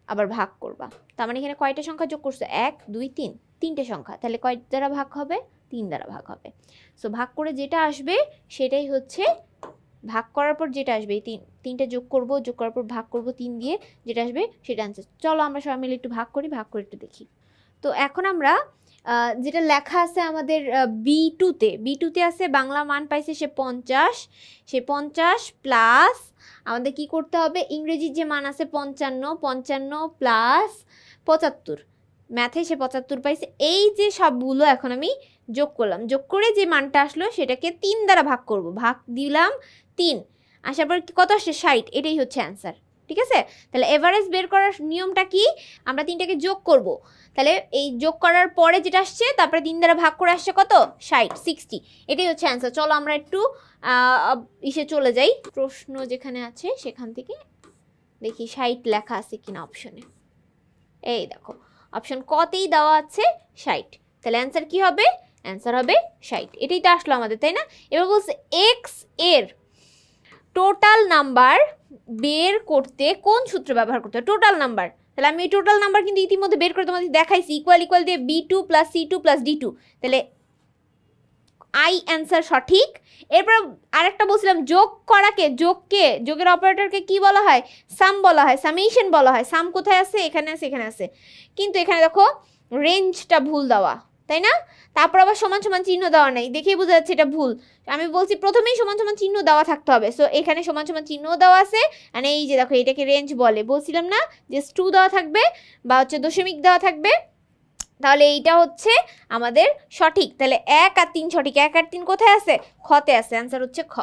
আবার ভাগ করবা। তার মানে এখানে কয়টা সংখ্যা যোগ করছো, 1 2 3, 3টে সংখ্যা, তাহলে কয় দ্বারা ভাগ হবে, 3 দ্বারা ভাগ হবে। সো ভাগ করে যেটা আসবে সেটাই হচ্ছে ভাগ করার পর যেটা আসবে এই তিনটা যোগ করব, যোগ করার পর ভাগ করব 3 দিয়ে, যেটা আসবে সেটা অ্যান্সার। চলো আমরা সবাই মিলে একটু ভাগ করি, ভাগ করে একটু দেখি। তো এখন আমরা যেটা লেখা আছে আমাদের বি টুতে আছে বাংলা মান পাইছে সে 50, সে 50 প্লাস আমাদের কি করতে হবে, ইংরেজির যে মান আছে 55 প্লাস 75, ম্যাথে সে 75 পাইছে। এই যে সবগুলো এখন আমি যোগ করলাম, যোগ করে যে মানটা আসলো সেটাকে 3 দ্বারা ভাগ করব, ভাগ দিলাম 3, আসার পর কত আসছে 60, এটাই হচ্ছে অ্যান্সার। ঠিক আছে, তাহলে এভারেজ বের করার নিয়মটা কি, আমরা 3টাকে যোগ করব, তাহলে এই যোগ করার পরে যেটা আসছে তারপরে 3 দ্বারা ভাগ করে আসছে কত 60, এটাই হচ্ছে অ্যান্সার। চলো আমরা একটু ইসে চলে যাই, প্রশ্ন যেখানে আছে সেখান থেকে দেখি 60 লেখা আছে কিনা অপশনে। এই দেখো অপশন কতেই দেওয়া আছে 60, তাহলে অ্যান্সার কি হবে, অ্যান্সার হবে 60, এটাই তো আসলো আমাদের, তাই না? এবার বলছে এক্স এর টোটাল নাম্বার বের করতে কোন সূত্র ব্যবহার করতে হবে, টোটাল নাম্বার। তাহলে আমি এই টোটাল নাম্বার কিন্তু ইতিমধ্যে বের করে তোমাদের দেখাইছি, ইকুয়াল দিয়ে B2 plus C2 plus D2, তাহলে আই অ্যান্সার সঠিক। এরপর আরেকটা বলছিলাম যোগের অপারেটরকে কি বলা হয়, সাম বলা হয়, সামেশন বলা হয়। সাম কোথায় আছে, এখানে আছে, এখানে আছে, কিন্তু এখানে দেখো রেঞ্জটা ভুল দেওয়া, তাই না? তারপর আবার সমান সমান চিহ্ন দেওয়া নেই, দেখেই বোঝা যাচ্ছে এটা ভুল। আমি বলছি প্রথমেই সমান সমান চিহ্ন দেওয়া থাকতে হবে, সো এখানে সমান সমান চিহ্ন দেওয়া আছে, আর এই যে দেখো এটাকে রেঞ্জ বলে, বলছিলাম না যে টু দেওয়া থাকবে বা হচ্ছে দশমিক দেওয়া থাকবে, তাহলে এইটা হচ্ছে আমাদের সঠিক। তাহলে 1 আর 3 সঠিক, 1 আর 3 কোথায় আছে, খতে আছে, অ্যান্সার হচ্ছে খ।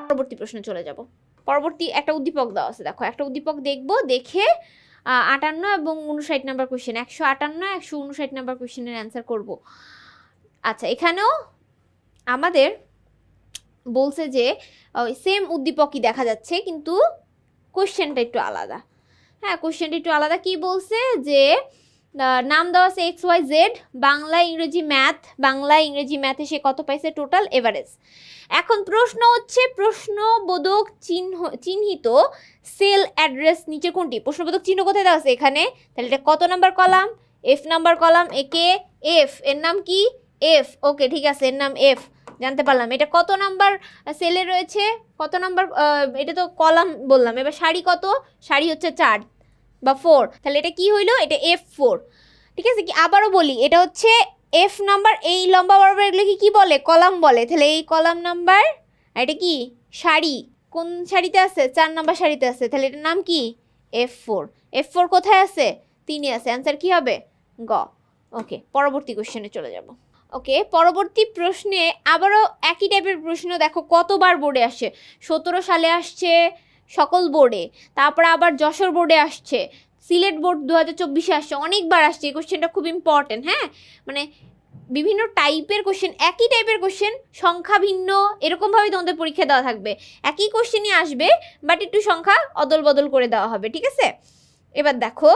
পরবর্তী প্রশ্ন চলে যাব। পরবর্তী একটা উদ্দীপক দেওয়া আছে, দেখো একটা উদ্দীপক দেখবো, দেখে 58 এবং 59 নাম্বার কোয়েশ্চেন, 158 159 নাম্বার কোয়েশ্চেনের অ্যান্সার করব। আচ্ছা, এখানেও আমাদের বলছে যে সেম উদ্দীপকই দেখা যাচ্ছে, কিন্তু কোয়েশ্চেনটা একটু আলাদা। হ্যাঁ, কোয়েশ্চেনটা একটু আলাদা। কি বলছে যে নাম দেওয়া আছে XYZ, বাংলা ইংরেজি ম্যাথ, বাংলা ইংরেজি ম্যাথে সে কত পাইছে টোটাল এভারেজ। এখন প্রশ্ন হচ্ছে প্রশ্নবোধক চিহ্নিত সেল অ্যাড্রেস নিচে কোনটি, প্রশ্নবোধক চিহ্ন কোথায় দেওয়া আছে এখানে, তাহলে এটা কত number column, F number column, একে F, এর নাম কি F, ওকে ঠিক আছে, এর নাম F, জানতে পারলাম। এটা কত নাম্বার সেলে রয়েছে, কত নাম্বার, এটা তো কলাম বললাম, এবার সারি কত, সারি হচ্ছে 4 বা 4, তাহলে এটা কি হইলো, এটা F4। ঠিক আছে, কি আবারও বলি, এটা হচ্ছে F নাম্বার, এই লম্বা বরাবর এগুলোকে কি বলে, কলাম বলে, তাহলে এই কলাম নাম্বার, আর এটা কি সারি, কোন সারিতে আছে, 4 নাম্বার সারিতে আছে, তাহলে এটার নাম কি F4। F4 কোথায় আছে, 3 আছে, অ্যান্সার কি হবে গ। ওকে, পরবর্তী কোশ্চেনে চলে যাব। ওকে, পরবর্তী প্রশ্নে আবারও একই টাইপের প্রশ্ন, দেখো কতবার বোর্ডে আসছে, 17 সালে আসছে সকল বোর্ডে, তারপরে আবার যশোর বোর্ডে আসছে, সিলেট বোর্ড 2024-এ আসছে, অনেকবার আসছে। এই কোশ্চেনটা খুব ইম্পর্টেন্ট, হ্যাঁ, মানে বিভিন্ন টাইপের কোশ্চেন, একই টাইপের কোশ্চেন, সংখ্যা ভিন্ন, এরকমভাবেই তোমাদের পরীক্ষা দেওয়া থাকবে, একই কোশ্চেনই আসবে বাট একটু সংখ্যা অদল বদল করে দেওয়া হবে। ঠিক আছে, এবার দেখো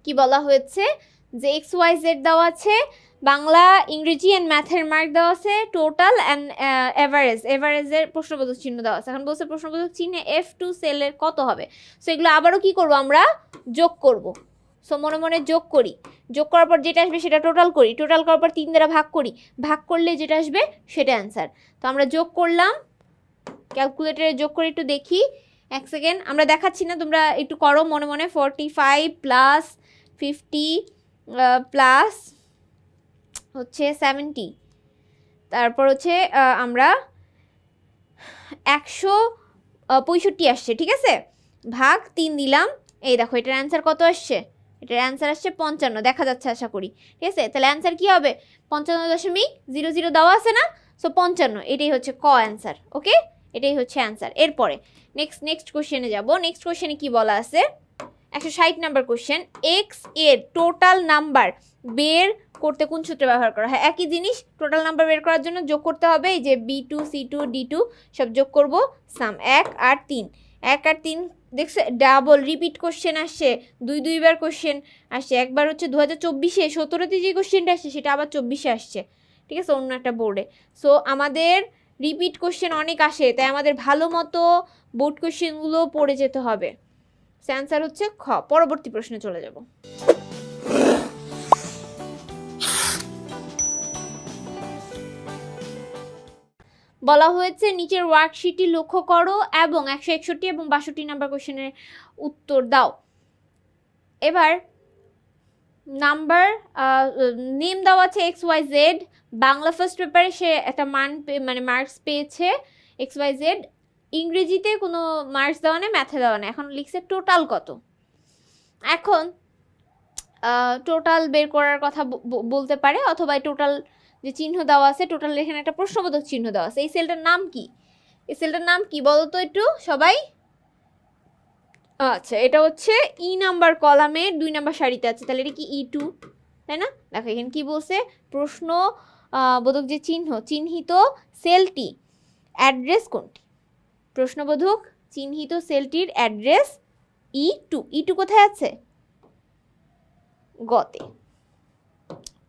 কি বলা হয়েছে, যে XYZ দেওয়া আছে, বাংলা ইংরেজি অ্যান্ড ম্যাথের মার্ক দেওয়া আছে, টোটাল অ্যান্ড এভারেজের প্রশ্নবোধক চিহ্ন দেওয়া আছে। এখন বলছে প্রশ্নবোধক চিহ্নে F2 সেলের কত হবে, সো এগুলো আবারও কি করব, আমরা যোগ করব। সো মনে মনে যোগ করি, যোগ করার পর যেটা আসবে সেটা টোটাল করি, টোটাল করার পর 3 দ্বারা ভাগ করি, ভাগ করলে যেটা আসবে সেটা অ্যান্সার। তো আমরা যোগ করলাম, ক্যালকুলেটরে যোগ করে একটু দেখি, 1 সেকেন্ড, আমরা দেখাচ্ছি না, তোমরা একটু করো মনে মনে। 45 প্লাস 50 প্লাস হচ্ছে 70, তারপর হচ্ছে আমরা 165 আসছে, ঠিক আছে, ভাগ 3 দিলাম, এই দেখো এটার অ্যান্সার কত আসছে, এটার অ্যান্সার আসছে 55, দেখা যাচ্ছে আশা করি। ঠিক আছে, তাহলে অ্যান্সার কি হবে, 55.00 দেওয়া আছে না, সো 55, এটাই হচ্ছে ক অ্যান্সার। ওকে, এটাই হচ্ছে অ্যান্সার। এরপরে নেক্সট কোশ্চেনে যাব। নেক্সট কোশ্চেনে কি বলা আছে, 160 নাম্বার কোশ্চেন, এক্স এর টোটাল নাম্বার বের করতে কোন সূত্র ব্যবহার করা হয়, একই জিনিস, টোটাল নাম্বার বের করার জন্য যোগ করতে হবে, এই যে B2 C2 D2 সব যোগ করব, সাম 1 আর 3, 1 আর 3 দেখছে ডাবল রিপিট কোশ্চেন আসছে, দুইবার কোশ্চেন আসছে, একবার হচ্ছে 2024-এ 17-তে যে কোশ্চেনটা আসছে সেটা আবার 24-এ আসছে, ঠিক আছে, অন্য একটা বোর্ডে। সো আমাদের রিপিট কোশ্চেন অনেক আসে, তাই আমাদের ভালো মতো বোর্ড কোশ্চেনগুলো পড়ে যেতে হবে। অ্যান্সার হচ্ছে খ। পরবর্তী প্রশ্নে চলে যাব। বলা হয়েছে নিচের ওয়ার্কশিটটি লক্ষ্য করো এবং 161 এবং 62 নাম্বার কোশ্চেনের উত্তর দাও। এবার নাম্বার নেম দেওয়া আছে XYZ, বাংলা ফার্স্ট পেপারে সে একটা মানে মার্কস পেয়েছে XYZ, ইংরেজিতে কোনো মার্কস দেওয়া নেই, ম্যাথে দেওয়া নেই, এখন লিখছে টোটাল কত। এখন টোটাল বের করার কথা বলতে পারে, অথবা টোটাল যে চিহ্ন দেওয়া আছে, টোটাল এখানে একটা প্রশ্নবোধক চিহ্ন দেওয়া আছে, এই সেলটার নাম কি, এই সেলটার নাম কি বলো তো একটু সবাই। আচ্ছা, এটা হচ্ছে ই নাম্বার কলামে 2 নাম্বার সারিতে আছে, তাহলে এটা কি E2, তাই না? দেখো এখানে কি বলছে, প্রশ্ন বোধক যে চিহ্নিত সেলটি অ্যাড্রেস কোনটি, প্রশ্নবোধক চিহ্নিত সেলটির অ্যাড্রেস E2, E2 কোথায় আছে, গতে।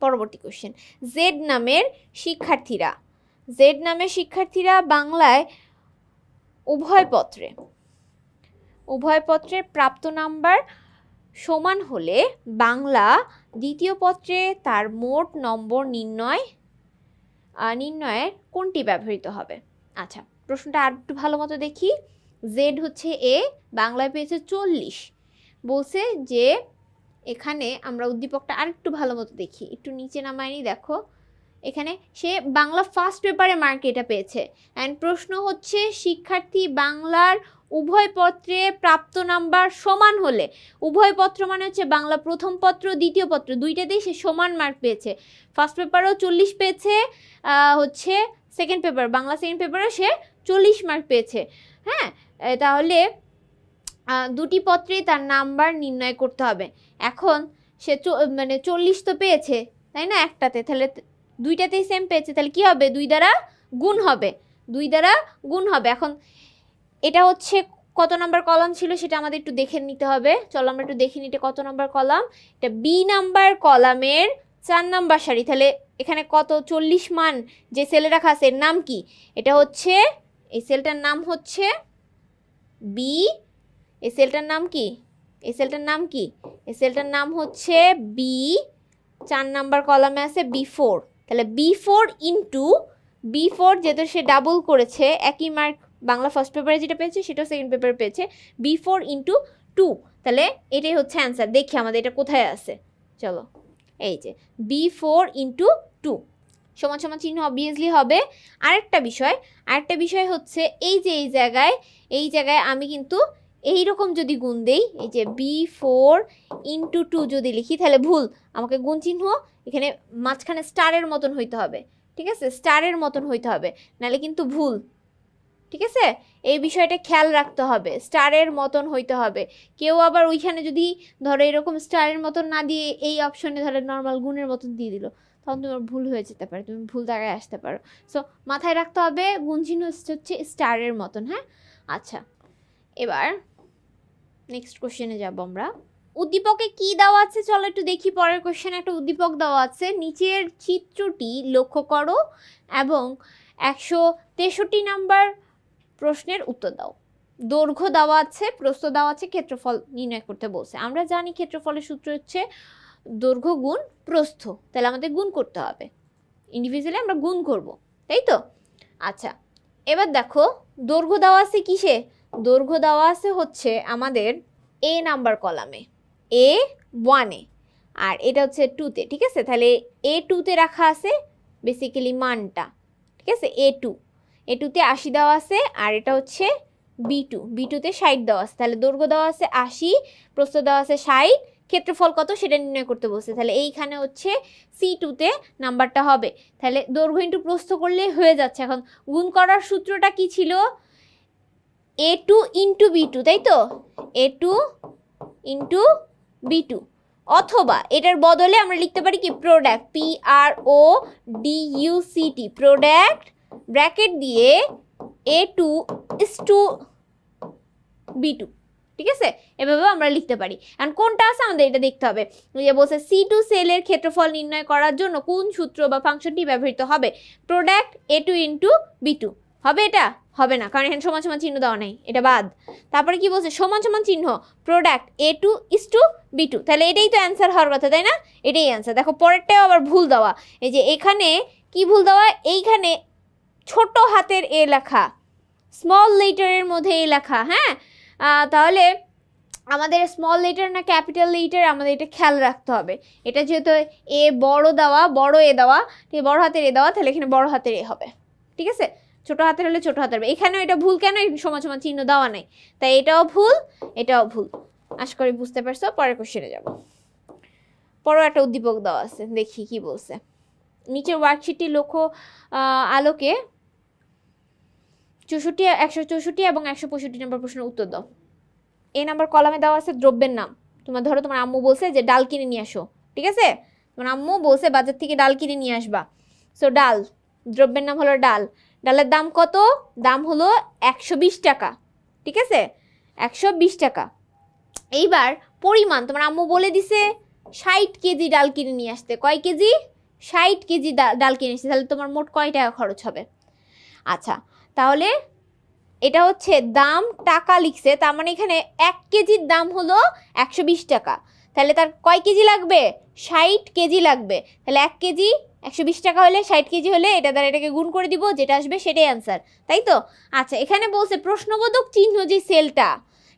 পরবর্তী কোশ্চেন, জেড নামের শিক্ষার্থীরা বাংলায় উভয় পত্রে প্রাপ্ত নাম্বার সমান হলে বাংলা দ্বিতীয় পত্রে তার মোট নম্বর নির্ণয়ের কোনটি ব্যবহৃত হবে। আচ্ছা, প্রশ্নটা আর একটু ভালো মতো দেখি। জেড হচ্ছে এ, বাংলায় পেয়েছে 40, বলছে যে এখানে আমরা উদ্দীপকটা আর একটু ভালো মতো দেখি, একটু নিচে নামায়নি, দেখো এখানে সে বাংলা ফার্স্ট পেপারে মার্ক এটা পেয়েছে, অ্যান্ড প্রশ্ন হচ্ছে শিক্ষার্থী বাংলার উভয় পত্রে প্রাপ্ত নাম্বার সমান হলে, উভয় পত্র মানে হচ্ছে বাংলা প্রথম পত্র দ্বিতীয় পত্র দুইটাতেই সে সমান মার্ক পেয়েছে, ফার্স্ট পেপারেও 40 পেয়েছে, হচ্ছে সেকেন্ড পেপার বাংলা সেকেন্ড পেপারেও সে 40 মার্ক পেয়েছে। হ্যাঁ, তাহলে দুটি পত্রেই তার নাম্বার নির্ণয় করতে হবে। এখন সে মানে 40 তো পেয়েছে তাই না একটাতে, তাহলে দুইটাতেই সেম পেয়েছে, তাহলে কি হবে, 2 দ্বারা গুণ হবে। এখন এটা হচ্ছে কত নাম্বার কলাম ছিল সেটা আমাদের একটু দেখে নিতে হবে, চলো আমরা একটু দেখে নিতে কত নাম্বার কলাম, এটা বি নাম্বার কলামের 4 নাম্বার সারি, তাহলে এখানে কত 40 মান যে সেলে রাখা আছে এর নাম কি, এটা হচ্ছে এই সেলটার নাম হচ্ছে বি, এই সেলটার নাম কি, এই সেলটার নাম হচ্ছে বি, 4 নাম্বার কলামে আছে B4, তাহলে B4 ইন্টু B4, যেহেতু সে ডাবল করেছে একই মার্ক বাংলা ফার্স্ট পেপারে যেটা পেয়েছে সেটাও সেকেন্ড পেপারে পেয়েছে, B4 ইন্টু 2, তাহলে এটাই হচ্ছে অ্যান্সার। দেখি আমাদের এটা কোথায় আছে, চলো এই যে B4 ইন্টু 2 সমান সমান চিহ্ন অবভিয়াসলি হবে। আরেকটা বিষয় হচ্ছে এই যে এই জায়গায় আমি কিন্তু এইরকম যদি গুণ দেই, এই যে B4 ইন্টু 2 যদি লিখি তাহলে ভুল, আমাকে গুণ চিহ্ন এখানে মাঝখানে স্টারের মতন হইতে হবে, ঠিক আছে, স্টারের মতন হইতে হবে, নাহলে কিন্তু ভুল, ঠিক আছে, এই বিষয়টা খেয়াল রাখতে হবে, স্টারের মতন হইতে হবে। কেউ আবার ওইখানে যদি ধরো এরকম স্টারের মতন না দিয়ে এই অপশনে ধরো নর্মাল গুণের মতন দিয়ে দিল, তখন তোমার ভুল হয়ে যেতে পারে, তুমি ভুল জায়গায় আসতে পারো। সো মাথায় রাখতে হবে গুণ চিহ্ন হচ্ছে স্টারের মতন। হ্যাঁ, আচ্ছা, এবার নেক্সট কোশ্চেনে যাব আমরা। উদ্দীপকে কি দেওয়া আছে চলো একটু দেখি। পরের কোশ্চেনে একটা উদ্দীপক দেওয়া আছে, নিচের চিত্রটি লক্ষ্য করো এবং 163 নাম্বার প্রশ্নের উত্তর দাও। দৈর্ঘ্য দেওয়া আছে, প্রস্থ দেওয়া আছে, ক্ষেত্রফল নির্ণয় করতে বলছে। আমরা জানি ক্ষেত্রফলের সূত্র হচ্ছে দৈর্ঘ্য গুণ প্রস্থ, তাহলে আমাদের গুণ করতে হবে, ইন্ডিভিজুয়ালি আমরা গুণ করব, তাই তো। আচ্ছা, এবার দেখো দৈর্ঘ্য দেওয়া আছে কিসে, দৈর্ঘ্য দেওয়া আছে হচ্ছে আমাদের A নাম্বার কলামে, A1-এ, আর এটা হচ্ছে 2-তে, ঠিক আছে, তাহলে A2-তে রাখা আছে বেসিক্যালি মানটা, ঠিক আছে, A2-তে 80 দেওয়া আছে, আর এটা হচ্ছে B2-তে 60 দেওয়া আছে, তাহলে দৈর্ঘ্য দেওয়া আছে 80, প্রস্থ দেওয়া আছে 60, ক্ষেত্রফল কত সেটা নির্ণয় করতে বলছে, তাহলে এইখানে হচ্ছে C2-তে নাম্বারটা হবে, তাহলে দৈর্ঘ্য ইন্টু প্রস্থ করলে হয়ে যাচ্ছে। এখন গুণ করার সূত্রটা কি ছিল, A2 ইন্টু B2, তাই তো, A2 ইন্টু B2, অথবা এটার বদলে আমরা লিখতে পারি কি প্রোডাক্ট, PRODUCT, প্রোডাক্ট ব্র্যাকেট দিয়ে A2 is to B2, ঠিক আছে, এভাবে আমরা লিখতে পারি। এখন কোনটা আছে আমাদের এটা দেখতে হবে, যে বলছে C2 সেলের ক্ষেত্রফল নির্ণয় করার জন্য কোন সূত্র বা ফাংশনটি ব্যবহৃত হবে, প্রোডাক্ট A2 ইন্টু B2 হবে, এটা হবে না কারণ এখানে সমান সমান চিহ্ন দেওয়া নেই, এটা বাদ। তারপরে কি বলছে, সমান সমান চিহ্ন product A2 is to B2, তাহলে এটাই তো অ্যান্সার হওয়ার কথা, তাই না, এটাই অ্যান্সার। দেখো পরেরটাও আবার ভুল দেওয়া, এই যে এখানে কি ভুল দেওয়া, এইখানে ছোট হাতের এ লেখা, স্মল লেটারের মধ্যে এ লেখা, হ্যাঁ। তাহলে আমাদের স্মল লেটার না ক্যাপিটাল লেটার আমাদের এটা খেয়াল রাখতে হবে। এটা যেহেতু এ বড় দেওয়া, বড় এ দেওয়া, ঠিক বড় হাতের এ দেওয়া, তাহলে এখানে বড় হাতের এ হবে, ঠিক আছে। ছোট হাতের হলে ছোট হাতের, এখানেও এটা ভুল কেন, সমান সমান চিহ্ন দেওয়া নাই, তাই এটাও ভুল, এটাও ভুল। আশা করি বুঝতে পারছো। পরের কোশ্চেনে যাব। পরেও একটা উদ্দীপক দেওয়া আছে, দেখি কি বলছে। নিচের ওয়ার্কশিটটি লক্ষ্য আলোকে 164 এবং 165 নম্বর প্রশ্নের উত্তর দাও। এই নাম্বার কলামে দেওয়া আছে দ্রব্যের নাম। ধরো তোমার আম্মু বলছে যে ডাল কিনে নিয়ে আসো, ঠিক আছে। তোমার আম্মু বলছে বাজার থেকে ডাল কিনে নিয়ে আসবা। সো ডাল, দ্রব্যের নাম হলো ডাল। ডালের দাম কত? দাম হলো 120 টাকা, ঠিক আছে, 120 টাকা। এইবার পরিমাণ, তোমার আম্মু বলে দিছে 60 কেজি ডাল কিনে নিয়ে আসতে। কয় কেজি? 60 কেজি ডাল কিনে আসতে। তাহলে তোমার মোট কয় টাকা খরচ হবে? আচ্ছা, তাহলে এটা হচ্ছে দাম, টাকা লিখছে, তার মানে এখানে 1 কেজির দাম হলো 120 টাকা। তাহলে তার কয় কেজি লাগবে? 60 কেজি লাগবে। তাহলে 1 কেজি 120 টাকা হলে 60 কেজি হলে এটা দ্বারা এটাকে গুণ করে দিব, যেটা আসবে সেটাই অ্যান্সার, তাই তো। আচ্ছা, এখানে বলছে প্রশ্নবোধক চিহ্ন যে সেলটা,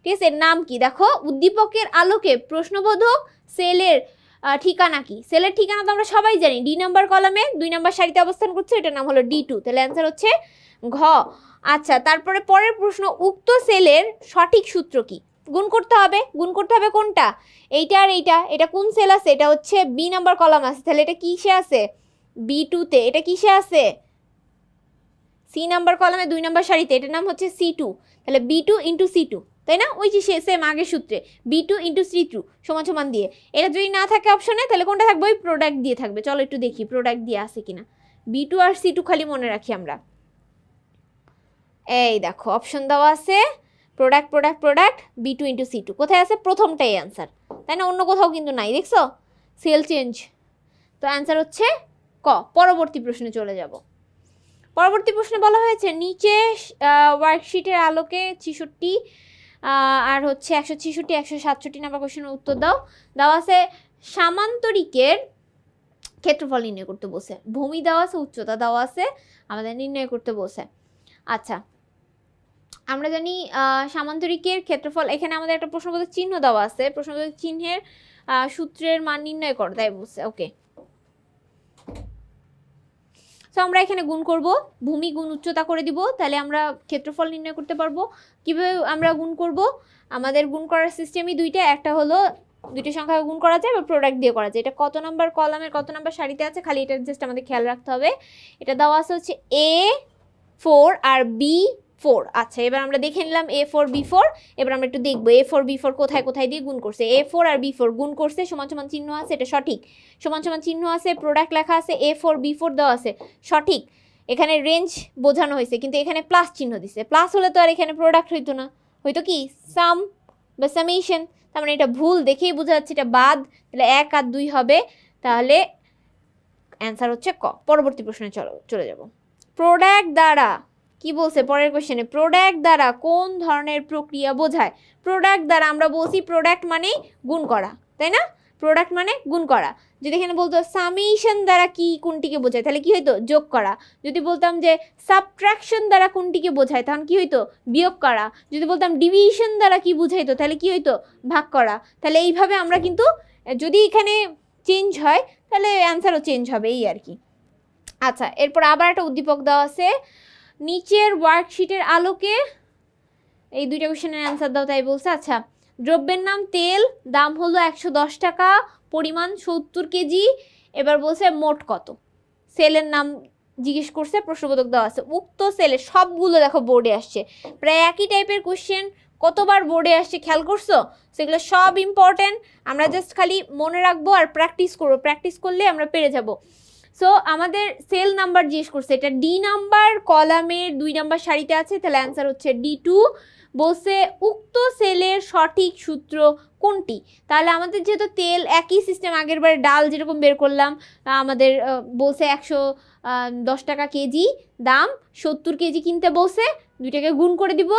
ঠিক আছে, এর নাম কি? দেখো, উদ্দীপকের আলোকে প্রশ্নবোধক সেলের ঠিকানা কি? সেলের ঠিকানা তো আমরা সবাই জানি, ডি নাম্বার কলামে 2 নাম্বার সারিতে অবস্থান করছে, এটার নাম হলো D2। তাহলে অ্যান্সার হচ্ছে ঘ। আচ্ছা, তারপরে পরের প্রশ্ন, উক্ত সেলের সঠিক সূত্র কি? গুণ করতে হবে। গুণ করতে হবে কোনটা? এইটা আর এইটা। এটা কোন সেল আছে? এটা হচ্ছে বি নাম্বার কলাম আছে। তাহলে এটা কিসে আছে? B2-তে। এটা কিসে আছে? সি নাম্বার কলামে 2 নাম্বার সারিতে। এটার নাম হচ্ছে C2। তাহলে B2 ইন্টু C2, তাই না? ওই যে সেম আগের সূত্রে B2 ইন্টু C2 সমান সমান দিয়ে। এটা যদি না থাকে অপশনে, তাহলে কোনটা থাকবে? ওই প্রোডাক্ট দিয়ে থাকবে। চলো একটু দেখি প্রোডাক্ট দিয়ে আছে কিনা। B2 আর C2 খালি মনে রাখি আমরা। এই দেখো অপশন দেওয়া আছে product product product B2 into C2। কোথায় আছে? প্রথমটাই অ্যান্সার, তাই না? অন্য কোথাও কিন্তু নাই, দেখছো? Sell change. তো অ্যান্সার হচ্ছে ক। পরবর্তী প্রশ্নে চলে যাব। পরবর্তী প্রশ্নে বলা হয়েছে নিচে ওয়ার্কশিটের আলোকে 66 আর হচ্ছে 166 167 নাম্বার কোশ্চেনের উত্তর দাও। দেওয়া আছে সামান্তরিকের ক্ষেত্রফল নির্ণয় করতে বসে, ভূমি দেওয়া আছে, উচ্চতা দেওয়া আছে, আমাদের নির্ণয় করতে বসে। আচ্ছা, আমরা জানি সামান্তরিকের ক্ষেত্রফল, এখানে আমাদের একটা প্রশ্নবোধক চিহ্ন দেওয়া আছে, প্রশ্নবোধক চিহ্নের সূত্রের মান নির্ণয় কর, তাই বলছে। ওকে, তো আমরা এখানে গুণ করব, ভূমি গুণ উচ্চতা করে দিব, তাহলে আমরা ক্ষেত্রফল নির্ণয় করতে পারবো। কিভাবে আমরা গুণ করব? আমাদের গুণ করার সিস্টেমই দুইটা, একটা হলো দুইটা সংখ্যা গুণ করা যায় বা প্রোডাক্ট দিয়ে করা যায়। এটা কত নাম্বার কলামের কত নাম্বার সারিতে আছে খালি এটা জাস্ট আমাদের খেয়াল রাখতে হবে। এটা দেওয়া আছে হচ্ছে A4 আর B4। আচ্ছা, এবার আমরা দেখে নিলাম A4 B4। এবার আমরা একটু দেখবো A4 B4 কোথায় কোথায় দিয়ে গুণ করছে। A4 আর B4 গুণ করছে, সমান সমান চিহ্ন আছে, এটা সঠিক। সমান সমান চিহ্ন আছে, প্রোডাক্ট লেখা আছে, A4 B4 দেওয়া আছে, সঠিক। এখানে রেঞ্জ বোঝানো হয়েছে, কিন্তু এখানে প্লাস চিহ্ন দিছে। প্লাস হলে তো আর এখানে প্রোডাক্ট হইতো না, হয়তো কি সাম বা সামেশন। তার মানে এটা ভুল, দেখেই বোঝা যাচ্ছে এটা বাদ। তাহলে 1 আর 2 হবে, তাহলে অ্যান্সার হচ্ছে ক। পরবর্তী প্রশ্নে চলে যাব। প্রোডাক্ট দ্বারা কি বলছে পরের কোশ্চেনে? প্রোডাক্ট দ্বারা কোন ধরনের প্রক্রিয়া বোঝায়? প্রোডাক্ট দ্বারা আমরা বলছি প্রোডাক্ট মানে গুণ করা, তাই না? প্রোডাক্ট মানে গুণ করা। যদি এখানে বলতো সামেশন দ্বারা কি কোনটিকে বোঝায়, তাহলে কি হইতো? যোগ করা। যদি বলতাম যে সাবট্রাকশন দ্বারা কোনটিকে বোঝায়, তখন কি হইতো? বিয়োগ করা। যদি বলতাম ডিভিশন দ্বারা কি বুঝাইতো, তাহলে কি হইতো? ভাগ করা। তাহলে এইভাবে আমরা কিন্তু যদি এখানে চেঞ্জ হয় তাহলে অ্যান্সারও চেঞ্জ হবে, এই আর কি। আচ্ছা, এরপর আবার একটা উদ্দীপক দেওয়া আছে, নিচের ওয়ার্কশিটের আলোকে এই দুইটা কোশ্চেনের অ্যান্সার দাও, তাই বলছে। আচ্ছা, দ্রব্যের নাম তেল, দাম হলো 110 টাকা, পরিমাণ 70 কেজি। এবার বলছে মোট কত। সেলের নাম জিজ্ঞেস করছে, প্রশ্নবোধক দেওয়া আছে। উক্ত সেলের সবগুলো দেখো বোর্ডে আসছে, প্রায় একই টাইপের কোশ্চেন কতবার বোর্ডে আসছে খেয়াল করছো? সেগুলো সব ইম্পর্টেন্ট, আমরা জাস্ট খালি মনে রাখবো আর প্র্যাকটিস করবো। প্র্যাকটিস করলে আমরা পেরে যাব। সো আমাদের সেল নাম্বার জিজ্ঞেস করছে, এটা ডি নাম্বার কলামের 2 নাম্বার সারিতে আছে, তাহলে অ্যান্সার হচ্ছে D2। বলছে উক্ত সেলের সঠিক সূত্র কোনটি? তাহলে আমাদের যেহেতু তেল একই সিস্টেম, আগের বারে ডাল যেরকম বের করলাম, আমাদের বলছে 110 টাকা কেজি দাম, 70 কেজি কিনতে বলছে, দুইটাকে গুণ করে দিব,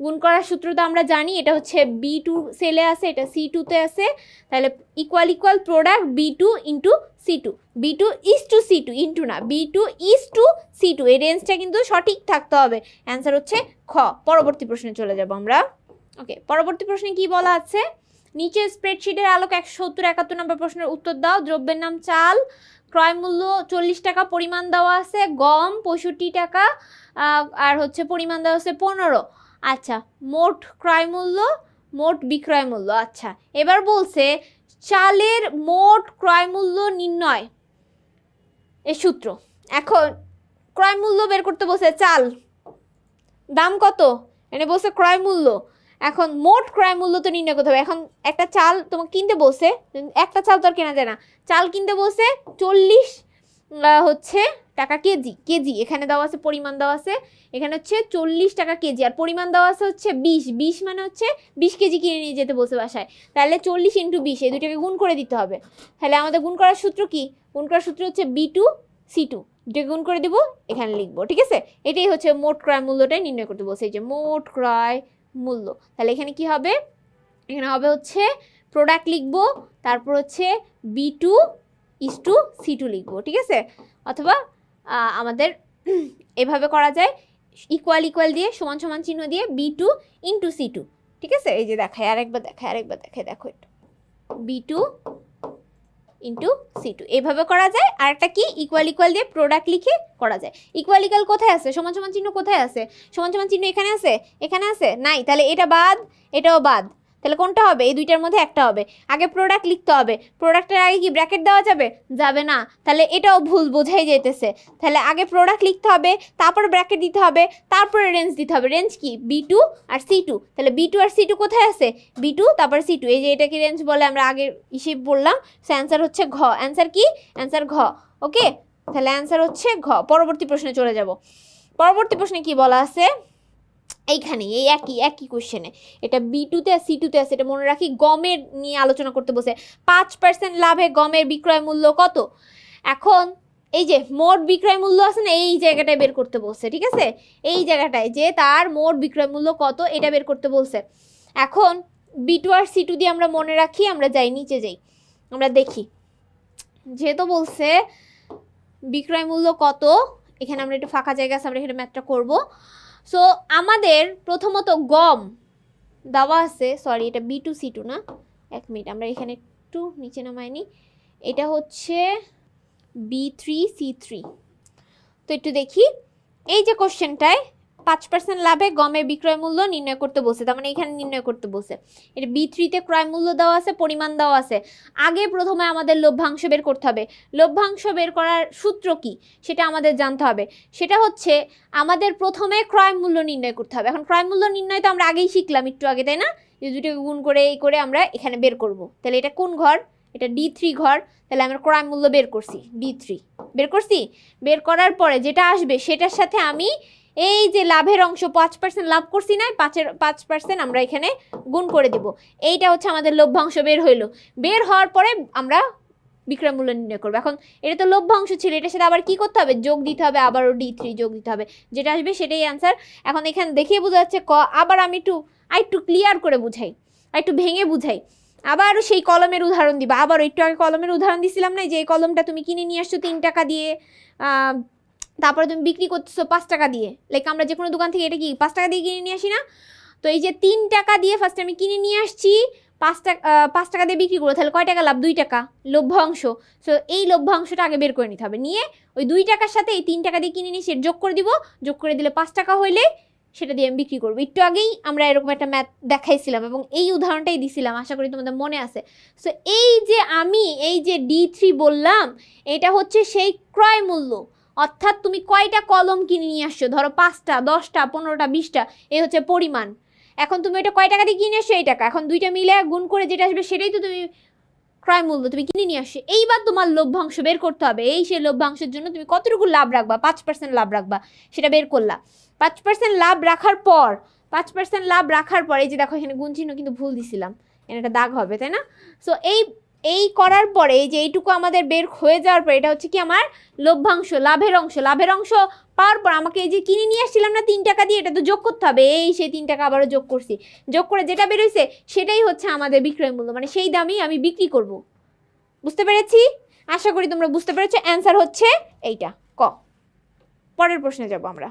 গুণ করার সূত্র তো আমরা জানি, এটা হচ্ছে B2 সেলে আছে, এটা C2 তে আছে, তাহলে equal product B2 into C2, B2 is to C2 into না, B2 ইজ টু C2, এই রেঞ্জটা কিন্তু সঠিক থাকতে হবে। অ্যান্সার হচ্ছে খ। পরবর্তী প্রশ্নে চলে যাব আমরা। ওকে, পরবর্তী প্রশ্নে কি বলা আছে, নিচে স্প্রেডশিটের আলোকে 170-71 নম্বর প্রশ্নের উত্তর দাও। দ্রব্যের নাম চাল, ক্রয় মূল্য 40 টাকা, পরিমাণ দেওয়া আছে গম 65 টাকা, আর হচ্ছে পরিমাণ দেওয়া আছে 15। আচ্ছা, মোট ক্রয় মূল্য, মোট বিক্রয় মূল্য। আচ্ছা, এবার বলছে চালের মোট ক্রয় মূল্য নির্ণয় এর সূত্র। এখন ক্রয় মূল্য বের করতে বলছে, চাল দাম কত, এনে বলছে ক্রয় মূল্য। এখন মোট ক্রয় মূল্য তো নির্ণয় করতে হবে। এখন একটা চাল তোমাকে কিনতে বলছে, একটা চাল তো আর কেনা যায় না, চাল কিনতে বলছে 40 হচ্ছে টাকা কেজি, কেজি এখানে দেওয়া আছে, পরিমাণ দেওয়া আছে এখানে হচ্ছে 40 টাকা কেজি, আর পরিমাণ দেওয়া আছে হচ্ছে 20 মানে হচ্ছে 20 কেজি কিনে নিয়ে যেতে বলছে বাসায়, তাহলে 40 × 20 এই দুটাকে গুণ করে দিতে হবে। তাহলে আমাদের গুণ করার সূত্র কি, গুণ করার সূত্র হচ্ছে B2 C2, দুটাকে গুণ করে দিব, এখানে লিখবো, ঠিক আছে। এটাই হচ্ছে মোট ক্রয় মূল্যটাই নির্ণয় করতে বলছে, এই যে মোট ক্রয় মূল্য। তাহলে এখানে কি হবে, এখানে হবে হচ্ছে প্রোডাক্ট লিখবো, তারপর হচ্ছে B2 ইজ টু C2 লিখবো, ঠিক আছে। অথবা আমাদের এভাবে করা যায়, ইকুয়াল দিয়ে সমান সমান চিহ্ন দিয়ে B2 ইন্টু C2, ঠিক আছে। এই যে দেখায়, আরেকবার দেখায়, দেখো এটা B2 ইন্টু C2 এইভাবে করা যায়। আর একটা কি, ইকুয়াল দিয়ে প্রোডাক্ট লিখে করা যায়। ইকুয়াল কোথায় আছে, সমান সমান চিহ্ন কোথায় আছে, সমান সমান চিহ্ন এখানে আছে, এখানে আছে নাই, তাহলে এটা বাদ, এটাও বাদ, তাহলে কোনটা হবে, এই দুইটার মধ্যে একটা হবে। আগে প্রোডাক্ট লিখতে হবে, প্রোডাক্টের আগে কি ব্র্যাকেট দেওয়া যাবে, যাবে না, তাহলে এটাও ভুল বোঝাই যাইতেছে। তাহলে আগে প্রোডাক্ট লিখতে হবে, তারপর ব্র্যাকেট দিতে হবে, তারপরে রেঞ্জ দিতে হবে। রেঞ্জ কি, B2 আর C2, তাহলে B2 আর C2 কোথায় আছে, B2 তারপর C2, এই যে এটাকে রেঞ্জ বলে, আমরা আগে হিসেব বললাম। সো অ্যান্সার হচ্ছে ঘ, অ্যান্সার কি, অ্যান্সার ঘ। ওকে, তাহলে অ্যান্সার হচ্ছে ঘ। পরবর্তী প্রশ্নে চলে যাব। পরবর্তী প্রশ্নে কি বলা আছে, এইখানে এই একই কোশ্চেনে, এটা B2-তে আর C2-তে আছে, এটা মনে রাখি। গমের নিয়ে আলোচনা করতে বসে, 5% লাভে গমের বিক্রয় মূল্য কত। এখন এই যে মোট বিক্রয় মূল্য আছে না, এই জায়গাটায় বের করতে বলছে, ঠিক আছে। এই জায়গাটায় যে তার মোট বিক্রয় মূল্য কত, এটা বের করতে বলছে। এখন B2 আর C2 দিয়ে আমরা মনে রাখি, আমরা যাই নিচে যাই, আমরা দেখি, যেহেতু বলছে বিক্রয় মূল্য কত, এখানে আমরা একটু ফাঁকা জায়গা আছে, আমরা এখানে ম্যাথটা করবো। সো আমাদের প্রথমত গম দেওয়া আছে, সরি এটা B2 C2 না, এক মিনিট আমরা এখানে একটু নিচে নামাইনি, এটা হচ্ছে B3 C3। তো একটু দেখি, এই যে কোশ্চেনটায় 5% লাভে গমের বিক্রয় মূল্য নির্ণয় করতে বলছে, তার মানে এখানে নির্ণয় করতে বলছে। এটা B3-তে ক্রয় মূল্য দেওয়া আছে, পরিমাণ দেওয়া আছে। আগে প্রথমে আমাদের লভ্যাংশ বের করতে হবে। লভ্যাংশ বের করার সূত্র কি সেটা আমাদের জানতে হবে। সেটা হচ্ছে আমাদের প্রথমে ক্রয় মূল্য নির্ণয় করতে হবে। এখন ক্রয় মূল্য নির্ণয় তো আমরা আগেই শিখলাম, একটু আগে, তাই না। এই দুটোকে গুণ করে এই করে আমরা এখানে বের করব। তাহলে এটা কোন ঘর, এটা D3 ঘর। তাহলে আমরা ক্রয় মূল্য বের করছি, D3 বের করছি। বের করার পরে যেটা আসবে সেটার সাথে আমি এই যে লাভের অংশ 5% লাভ করছি না, 5% আমরা এখানে গুণ করে দিব। এইটা হচ্ছে আমাদের লভ্যাংশ বের হইলো। বের হওয়ার পরে আমরা বিক্রয় মূল্য নির্ণয় করবো। এখন এটা তো লভ্যাংশ ছিল, এটার সাথে আবার কি করতে হবে, যোগ দিতে হবে, আবারও D3 যোগ দিতে হবে, যেটা আসবে সেটাই অ্যান্সার। এখন এখানে দেখিয়ে বোঝা যাচ্ছে ক। আবার আমি একটু ক্লিয়ার করে বুঝাই, একটু ভেঙে বুঝাই। আবারও সেই কলমের উদাহরণ দিবা, আবারও একটু আগে কলমের উদাহরণ দিছিলাম না, যে এই কলমটা তুমি কিনে নিয়ে আসছো 3 টাকা দিয়ে, তারপরে তুমি বিক্রি করতেছো 5 টাকা দিয়ে। লাইক আমরা যে কোনো দোকান থেকে এটা কি 5 টাকা দিয়ে কিনে নিয়ে আসি না। তো এই যে 3 টাকা দিয়ে ফার্স্টে আমি কিনে নিয়ে আসছি, 5 টাকা দিয়ে বিক্রি করবো, তাহলে কয় টাকা লাভ, 2 টাকা লভ্যাংশ। সো এই লভ্যাংশটা আগে বের করে নিতে হবে। নিয়ে ওই 2 টাকার সাথে এই 3 টাকা দিয়ে কিনে নিয়ে সেটা যোগ করে দিব, যোগ করে দিলে 5 টাকা হইলে সেটা দিয়ে আমি বিক্রি করবো। একটু আগেই আমরা এরকম একটা ম্যাথ দেখাইছিলাম এবং এই উদাহরণটাই দিছিলাম, আশা করি তোমাদের মনে আছে। সো এই যে আমি এই যে D3 বললাম, এটা হচ্ছে সেই ক্রয় মূল্য, অর্থাৎ তুমি কয়টা কলম কিনে নিয়ে আসছো, ধরো 5টা 10টা 15টা 20টা, এই হচ্ছে পরিমাণ। এখন তুমি এটা কয় টাকা দিয়ে কিনে আসছো, এই টাকা। এখন দুইটা মিলে গুণ করে যেটা আসবে সেটাই তো তুমি ক্রয় মূল্য, তুমি কিনে নিয়ে আসছো। এইবার তোমার লভ্যাংশ বের করতে হবে। এই সেই লভ্যাংশের জন্য তুমি কতটুকু লাভ রাখবা, 5% লাভ রাখবা, সেটা বের করলা। 5% লাভ রাখার পর 5% লাভ রাখার পর এই যে দেখো এখানে গুণ চিহ্ন কিন্তু ভুল দিছিলাম, এখানে একটা দাগ হবে, তাই না। সো এই এই করার পরে যে এইটুকু আমাদের বের হয়ে যাওয়ার পরে এটা হচ্ছে কি আমার লভ্যাংশ, লাভের অংশ। লাভের অংশ পাওয়ার পর আমাকে এই যে কিনে নিয়ে আসছিলাম না 3 টাকা দিয়ে, এটা তো যোগ করতে হবে। এই সেই 3 টাকা আবারও যোগ করছি, যোগ করে যেটা বেরোইছে সেটাই হচ্ছে আমাদের বিক্রয় মূল্য, মানে সেই দামেই আমি বিক্রি করব। বুঝতে পেরেছি? আশা করি তোমরা বুঝতে পেরেছো। অ্যান্সার হচ্ছে এইটা, ক। পরের প্রশ্নে যাব আমরা।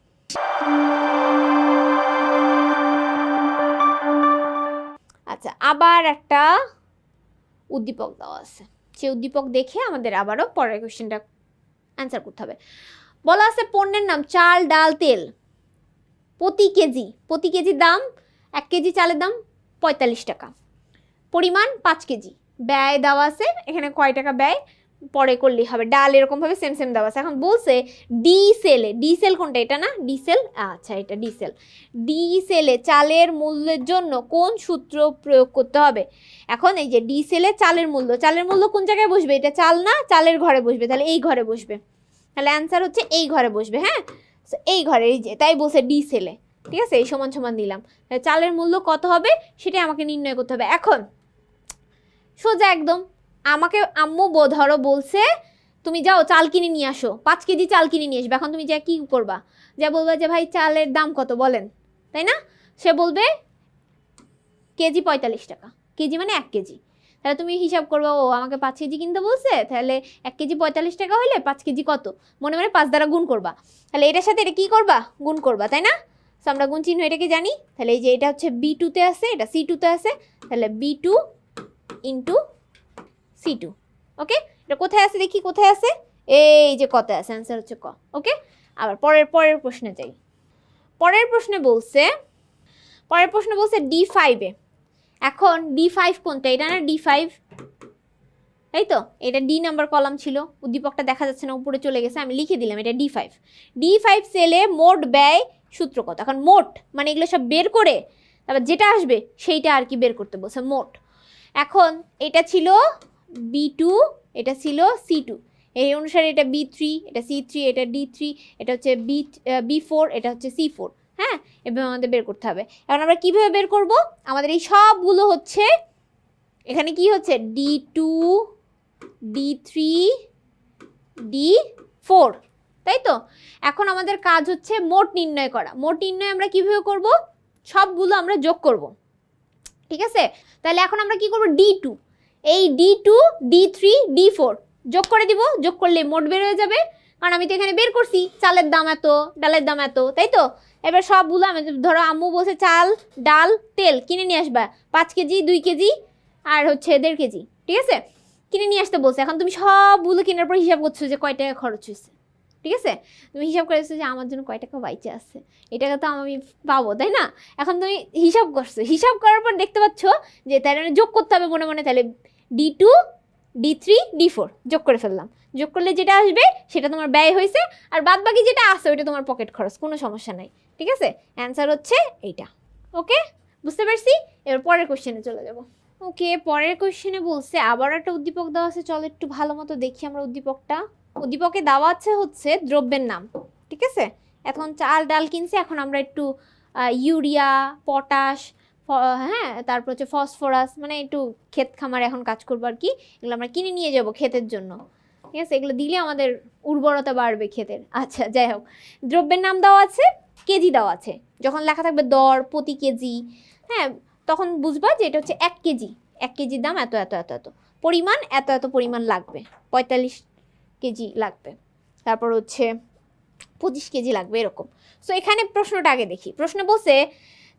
আচ্ছা, আবার একটা উদ্দীপক দেওয়া আছে, সেই উদ্দীপক দেখে আমাদের আবারও পরের কোশ্চেনটা অ্যান্সার করতে হবে। বলা আছে পণ্যের নাম চাল, ডাল, তেল, প্রতি কেজির দাম 1 কেজি চালের দাম 45 টাকা, পরিমাণ 5 কেজি, ব্যয় দেওয়া আছে এখানে কয় টাকা ব্যয় পরে করলেই হবে। ডাল এরকমভাবে সেম সেম দেওয়া আছে। এখন বলছে ডি সেল কোনটা, এটা না ডি সেল, আচ্ছা এটা ডি সেলে চালের মূল্যের জন্য কোন সূত্র প্রয়োগ করতে হবে। এখন এই যে ডি সেলে চালের মূল্য কোন জায়গায় বসবে, এটা চাল না, চালের ঘরে বসবে, তাহলে এই ঘরে বসবে, তাহলে অ্যান্সার হচ্ছে এই ঘরে বসবে। হ্যাঁ, এই ঘরে, এই যে তাই বলছে ডি সেলে, ঠিক আছে, এই সমান সমান দিলাম। চালের মূল্য কত হবে সেটাই আমাকে নির্ণয় করতে হবে। এখন সোজা একদম আমাকে আম্মু ধরো বলছে তুমি যাও চাল কিনে নিয়ে আসো, 5 কেজি চাল কিনে নিয়ে আসবে। এখন তুমি যা কি করবা, যা বলবা যে ভাই চালের দাম কত বলেন, তাই না? সে বলবে কেজি 45 টাকা, কেজি মানে 1 কেজি। তাহলে তুমি হিসাব করবা, ও আমাকে 5 কেজি কিনতে বলছে, তাহলে 1 কেজি 45 টাকা হলে 5 কেজি কত, মনে মনে 5 দ্বারা গুণ করবা। তাহলে এটার সাথে এটা কি করবা, গুণ করবা, তাই না? তো আমরা গুণ চিহ্ন এটাকে জানি। তাহলে এই যে এটা হচ্ছে B2 তে আছে, এটা C2 তে আছে, তাহলে B2 ইন্টু C2। ওকে, এটা কোথায় আছে দেখি, কোথায় আছে, এই যে কত আছে, অ্যান্সার হচ্ছে ক। ওকে, আবার পরের প্রশ্নে যাই। পরের প্রশ্নে বলছে D5 এ। এখন D5 কোনটা, এটা না D5, তাই তো, এটা D নাম্বার কলাম ছিল, উদ্দীপকটা দেখা যাচ্ছে না, উপরে চলে গেছে, আমি লিখে দিলাম এটা D5 সেলে মোট ব্যয় সূত্র কত। এখন মোট মানে এগুলো সব বের করে তারপর যেটা আসবে সেইটা আর কি বের করতে বলছে, মোট। এখন এটা ছিল B2, এটা ছিল C2, এই অনুসারে এটা B3, এটা C3, এটা D3, এটা হচ্ছে B4, এটা হচ্ছে C4। হ্যাঁ, এভাবে আমাদের বের করতে হবে। এখন আমরা কিভাবে বের করব, আমাদের এই সবগুলো হচ্ছে এখানে কি হচ্ছে D2, D3, D4, তাই তো। এখন আমাদের কাজ হচ্ছে মোট নির্ণয় করা। মোট নির্ণয় আমরা কিভাবে করব, সবগুলো আমরা যোগ করব, ঠিক আছে। তাহলে এখন আমরা কি করব, D2, এই D2, D3, D4 যোগ করে দিব, যোগ করলে মোট বের হয়ে যাবে। কারণ আমি তো এখানে বের করছি চালের দাম এত, ডালের দাম এত, তাই তো। এবার সবগুলো আমি, ধরো আম্মু বলছে চাল, ডাল, তেল কিনে নিয়ে আসবা 5 কেজি, 2 কেজি আর হচ্ছে 1.5 কেজি, ঠিক আছে, কিনে নিয়ে আসতে বলছে। এখন তুমি সবগুলো কেনার পর হিসাব করছো যে কয় টাকা খরচ হয়েছে, ঠিক আছে। তুমি হিসাব করেছো যে আমার জন্য কয় টাকা বাইচে আছে, এই টাকা তো আমি পাবো, তাই না। এখন তুমি হিসাব করছো, হিসাব করার পর দেখতে পাচ্ছ যে তাহলে যোগ করতে হবে মনে মনে, তাহলে D2, D3, D4 যোগ করে ফেললাম। যোগ করলে যেটা আসবে সেটা তোমার ব্যয় হয়েছে, আর বাদ বাকি যেটা আছে ওইটা তোমার পকেট খরচ, কোনো সমস্যা নাই, ঠিক আছে। অ্যান্সার হচ্ছে এইটা। ওকে, বুঝতে পারছি। এবার পরের কোশ্চেনে চলে যাব। ওকে, পরের কোশ্চেনে বলছে আবার একটা উদ্দীপক দেওয়া আছে, চলো একটু ভালো মতো দেখি আমরা উদ্দীপকটা। উদ্দীপকে দেওয়া আছে হচ্ছে দ্রব্যের নাম, ঠিক আছে। এখন চাল ডাল কিনছে, এখন আমরা একটু ইউরিয়া, পটাশ, হ্যাঁ, তারপর হচ্ছে ফসফরাস, মানে একটু ক্ষেত খামার এখন কাজ করবো আর কি, এগুলো আমরা কিনে নিয়ে যাব ক্ষেতের জন্য, ঠিক আছে। এগুলো দিলে আমাদের উর্বরতা বাড়বে ক্ষেতের। আচ্ছা, যাই হোক, দ্রব্যের নাম দেওয়া আছে, কেজি দেওয়া আছে। যখন লেখা থাকবে দর প্রতি কেজি, হ্যাঁ, তখন বুঝবা যে এটা হচ্ছে 1 কেজি, 1 কেজির দাম এত এত এত এত, পরিমাণ এত এত পরিমাণ লাগবে, 45 কেজি লাগবে, তারপর হচ্ছে 25 কেজি লাগবে, এরকম। সো এখানে প্রশ্নটা আগে দেখি। প্রশ্ন বলছে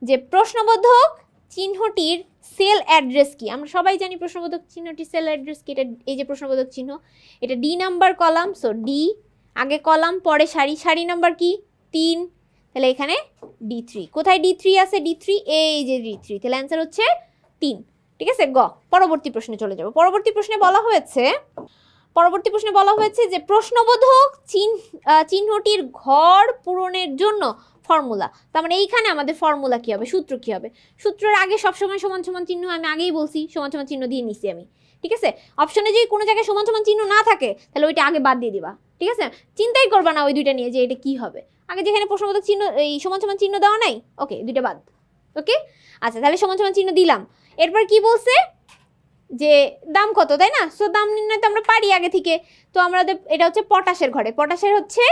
যে প্রশ্নবোধক চিহ্নটির সেল অ্যাড্রেস কি। আমরা সবাই জানি প্রশ্নবোধক চিহ্নটির সেল অ্যাড্রেস কি, এটা এই যে প্রশ্নবোধক চিহ্ন, এটা D number column, so D আগে কলাম পরে সারি, সারি নাম্বার কি 3, তাহলে এখানে D3। কোথায় D3 আছে, D3 এই যে D3, তাহলে অ্যান্সার হচ্ছে 3, ঠিক আছে। গ, পরবর্তী প্রশ্নে চলে যাব। পরবর্তী প্রশ্নে বলা হয়েছে যে প্রশ্নবোধক চিহ্নটির ঘর পূরণের জন্য ফর্মুলা। তার মানে এইখানে আমাদের ফর্মুলা কি হবে, সূত্র কি হবে। সূত্রের আগে সবসময় সমান সমান চিহ্ন, আমি আগেই বলছি সমান সমান চিহ্ন দিয়ে নিছি আমি, ঠিক আছে। অপশনে যদি কোনো জায়গায় সমান সমান চিহ্ন না থাকে তাহলে ওইটা আগে বাদ দিয়ে দিবা, ঠিক আছে। চিন্তাই করবা না ওই দুইটা নিয়ে যে এটা কি হবে, আগে যেখানে প্রশ্নবোধক চিহ্ন এই সমান সমান চিহ্ন দেওয়া নাই, ওকে দুইটা বাদ। ওকে, আচ্ছা, তাহলে সমান সমান চিহ্ন দিলাম। এরপর কি বলছে, যে দাম কত, তাই না? সো দাম নির্ণয় তো আমরা পারি আগে থেকে। তো আমাদের এটা হচ্ছে পটাশের ঘরে, পটাশের হচ্ছে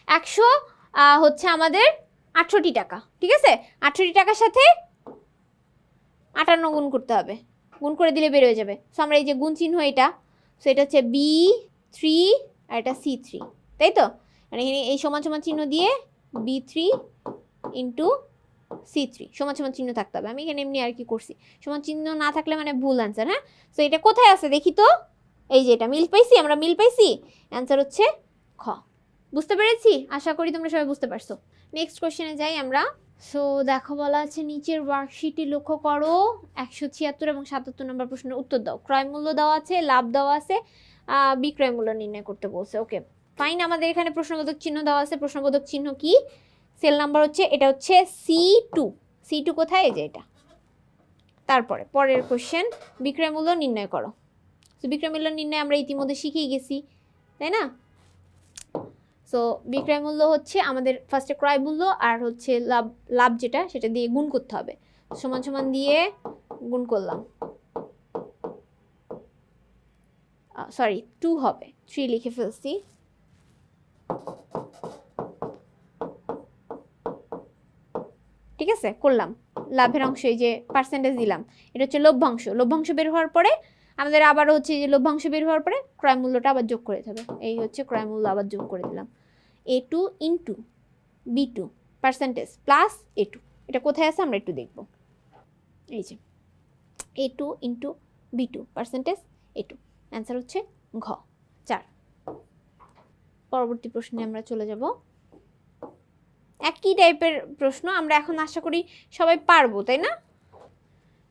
100 হচ্ছে আমাদের 68 টাকা, ঠিক আছে? 68 টাকার সাথে 58 গুণ করতে হবে, গুণ করে দিলে বের হয়ে যাবে। সো আমরা এই যে গুণ চিহ্ন এটা, সো এটা হচ্ছে B3 আর এটা C3, তাই তো? মানে এখানে এই সমান সমান চিহ্ন দিয়ে B3 ইন্টু C3 সমান সমান চিহ্ন থাকতে হবে। আমি এখানে এমনি আর কি করছি, সমান চিহ্ন না থাকলে মানে ভুল অ্যান্সার। হ্যাঁ, সো এটা কোথায় আছে দেখি তো, এই যে এটা মিল পাইছি, আমরা মিল পাইছি, অ্যান্সার হচ্ছে খ। বুঝতে পেরেছি? আশা করি তোমরা সবাই বুঝতে পারছো। নেক্সট কোশ্চেনে যাই আমরা। সো দেখো বলা আছে নিচের ওয়ার্কশিটটি লক্ষ্য করো, 176 এবং 77 নম্বর প্রশ্নের উত্তর দাও। ক্রয় মূল্য দেওয়া আছে, লাভ দেওয়া আছে, বিক্রয় মূল্য নির্ণয় করতে বলছে। ওকে ফাইন, আমাদের এখানে প্রশ্নবোধক চিহ্ন দেওয়া আছে। প্রশ্নবোধক চিহ্ন কি? সেল নাম্বার হচ্ছে, এটা হচ্ছে C2। C2 কোথায়? এই যে এটা। তারপরে পরের কোশ্চেন, বিক্রয় মূল্য নির্ণয় করো। তো বিক্রয় মূল্য নির্ণয় আমরা ইতিমধ্যে শিখেই গেছি, তাই না? সো বিক্রয় মূল্য হচ্ছে আমাদের ফার্স্টে ক্রয় মূল্য আর হচ্ছে লাভ যেটা সেটা দিয়ে গুণ করতে হবে। সমান সমান দিয়ে গুণ করলাম, সরি 2 হবে, 3 লিখে ফেলছি। ঠিক আছে, করলাম। লাভের অংশ এই যে পার্সেন্টেজ দিলাম, এটা হচ্ছে লভ্যাংশ। লভ্যাংশ বের হওয়ার পরে আমাদের আবারও হচ্ছে যে লভ্যাংশ বের হওয়ার পরে ক্রয় মূল্যটা আবার যোগ করে দিতে হবে। এই হচ্ছে ক্রয় মূল্য, আবার যোগ করে দিলাম। A2 into B2 percentage plus A2, এটা কোথায় আছে আমরা একটু দেখব। এই যে A2 into B2 percentage A2, answer হচ্ছে ঘ 4। পরবর্তী প্রশ্নে আমরা চলে যাব। একই টাইপের প্রশ্ন, আমরা এখন আশা করি সবাই পারবো, তাই না?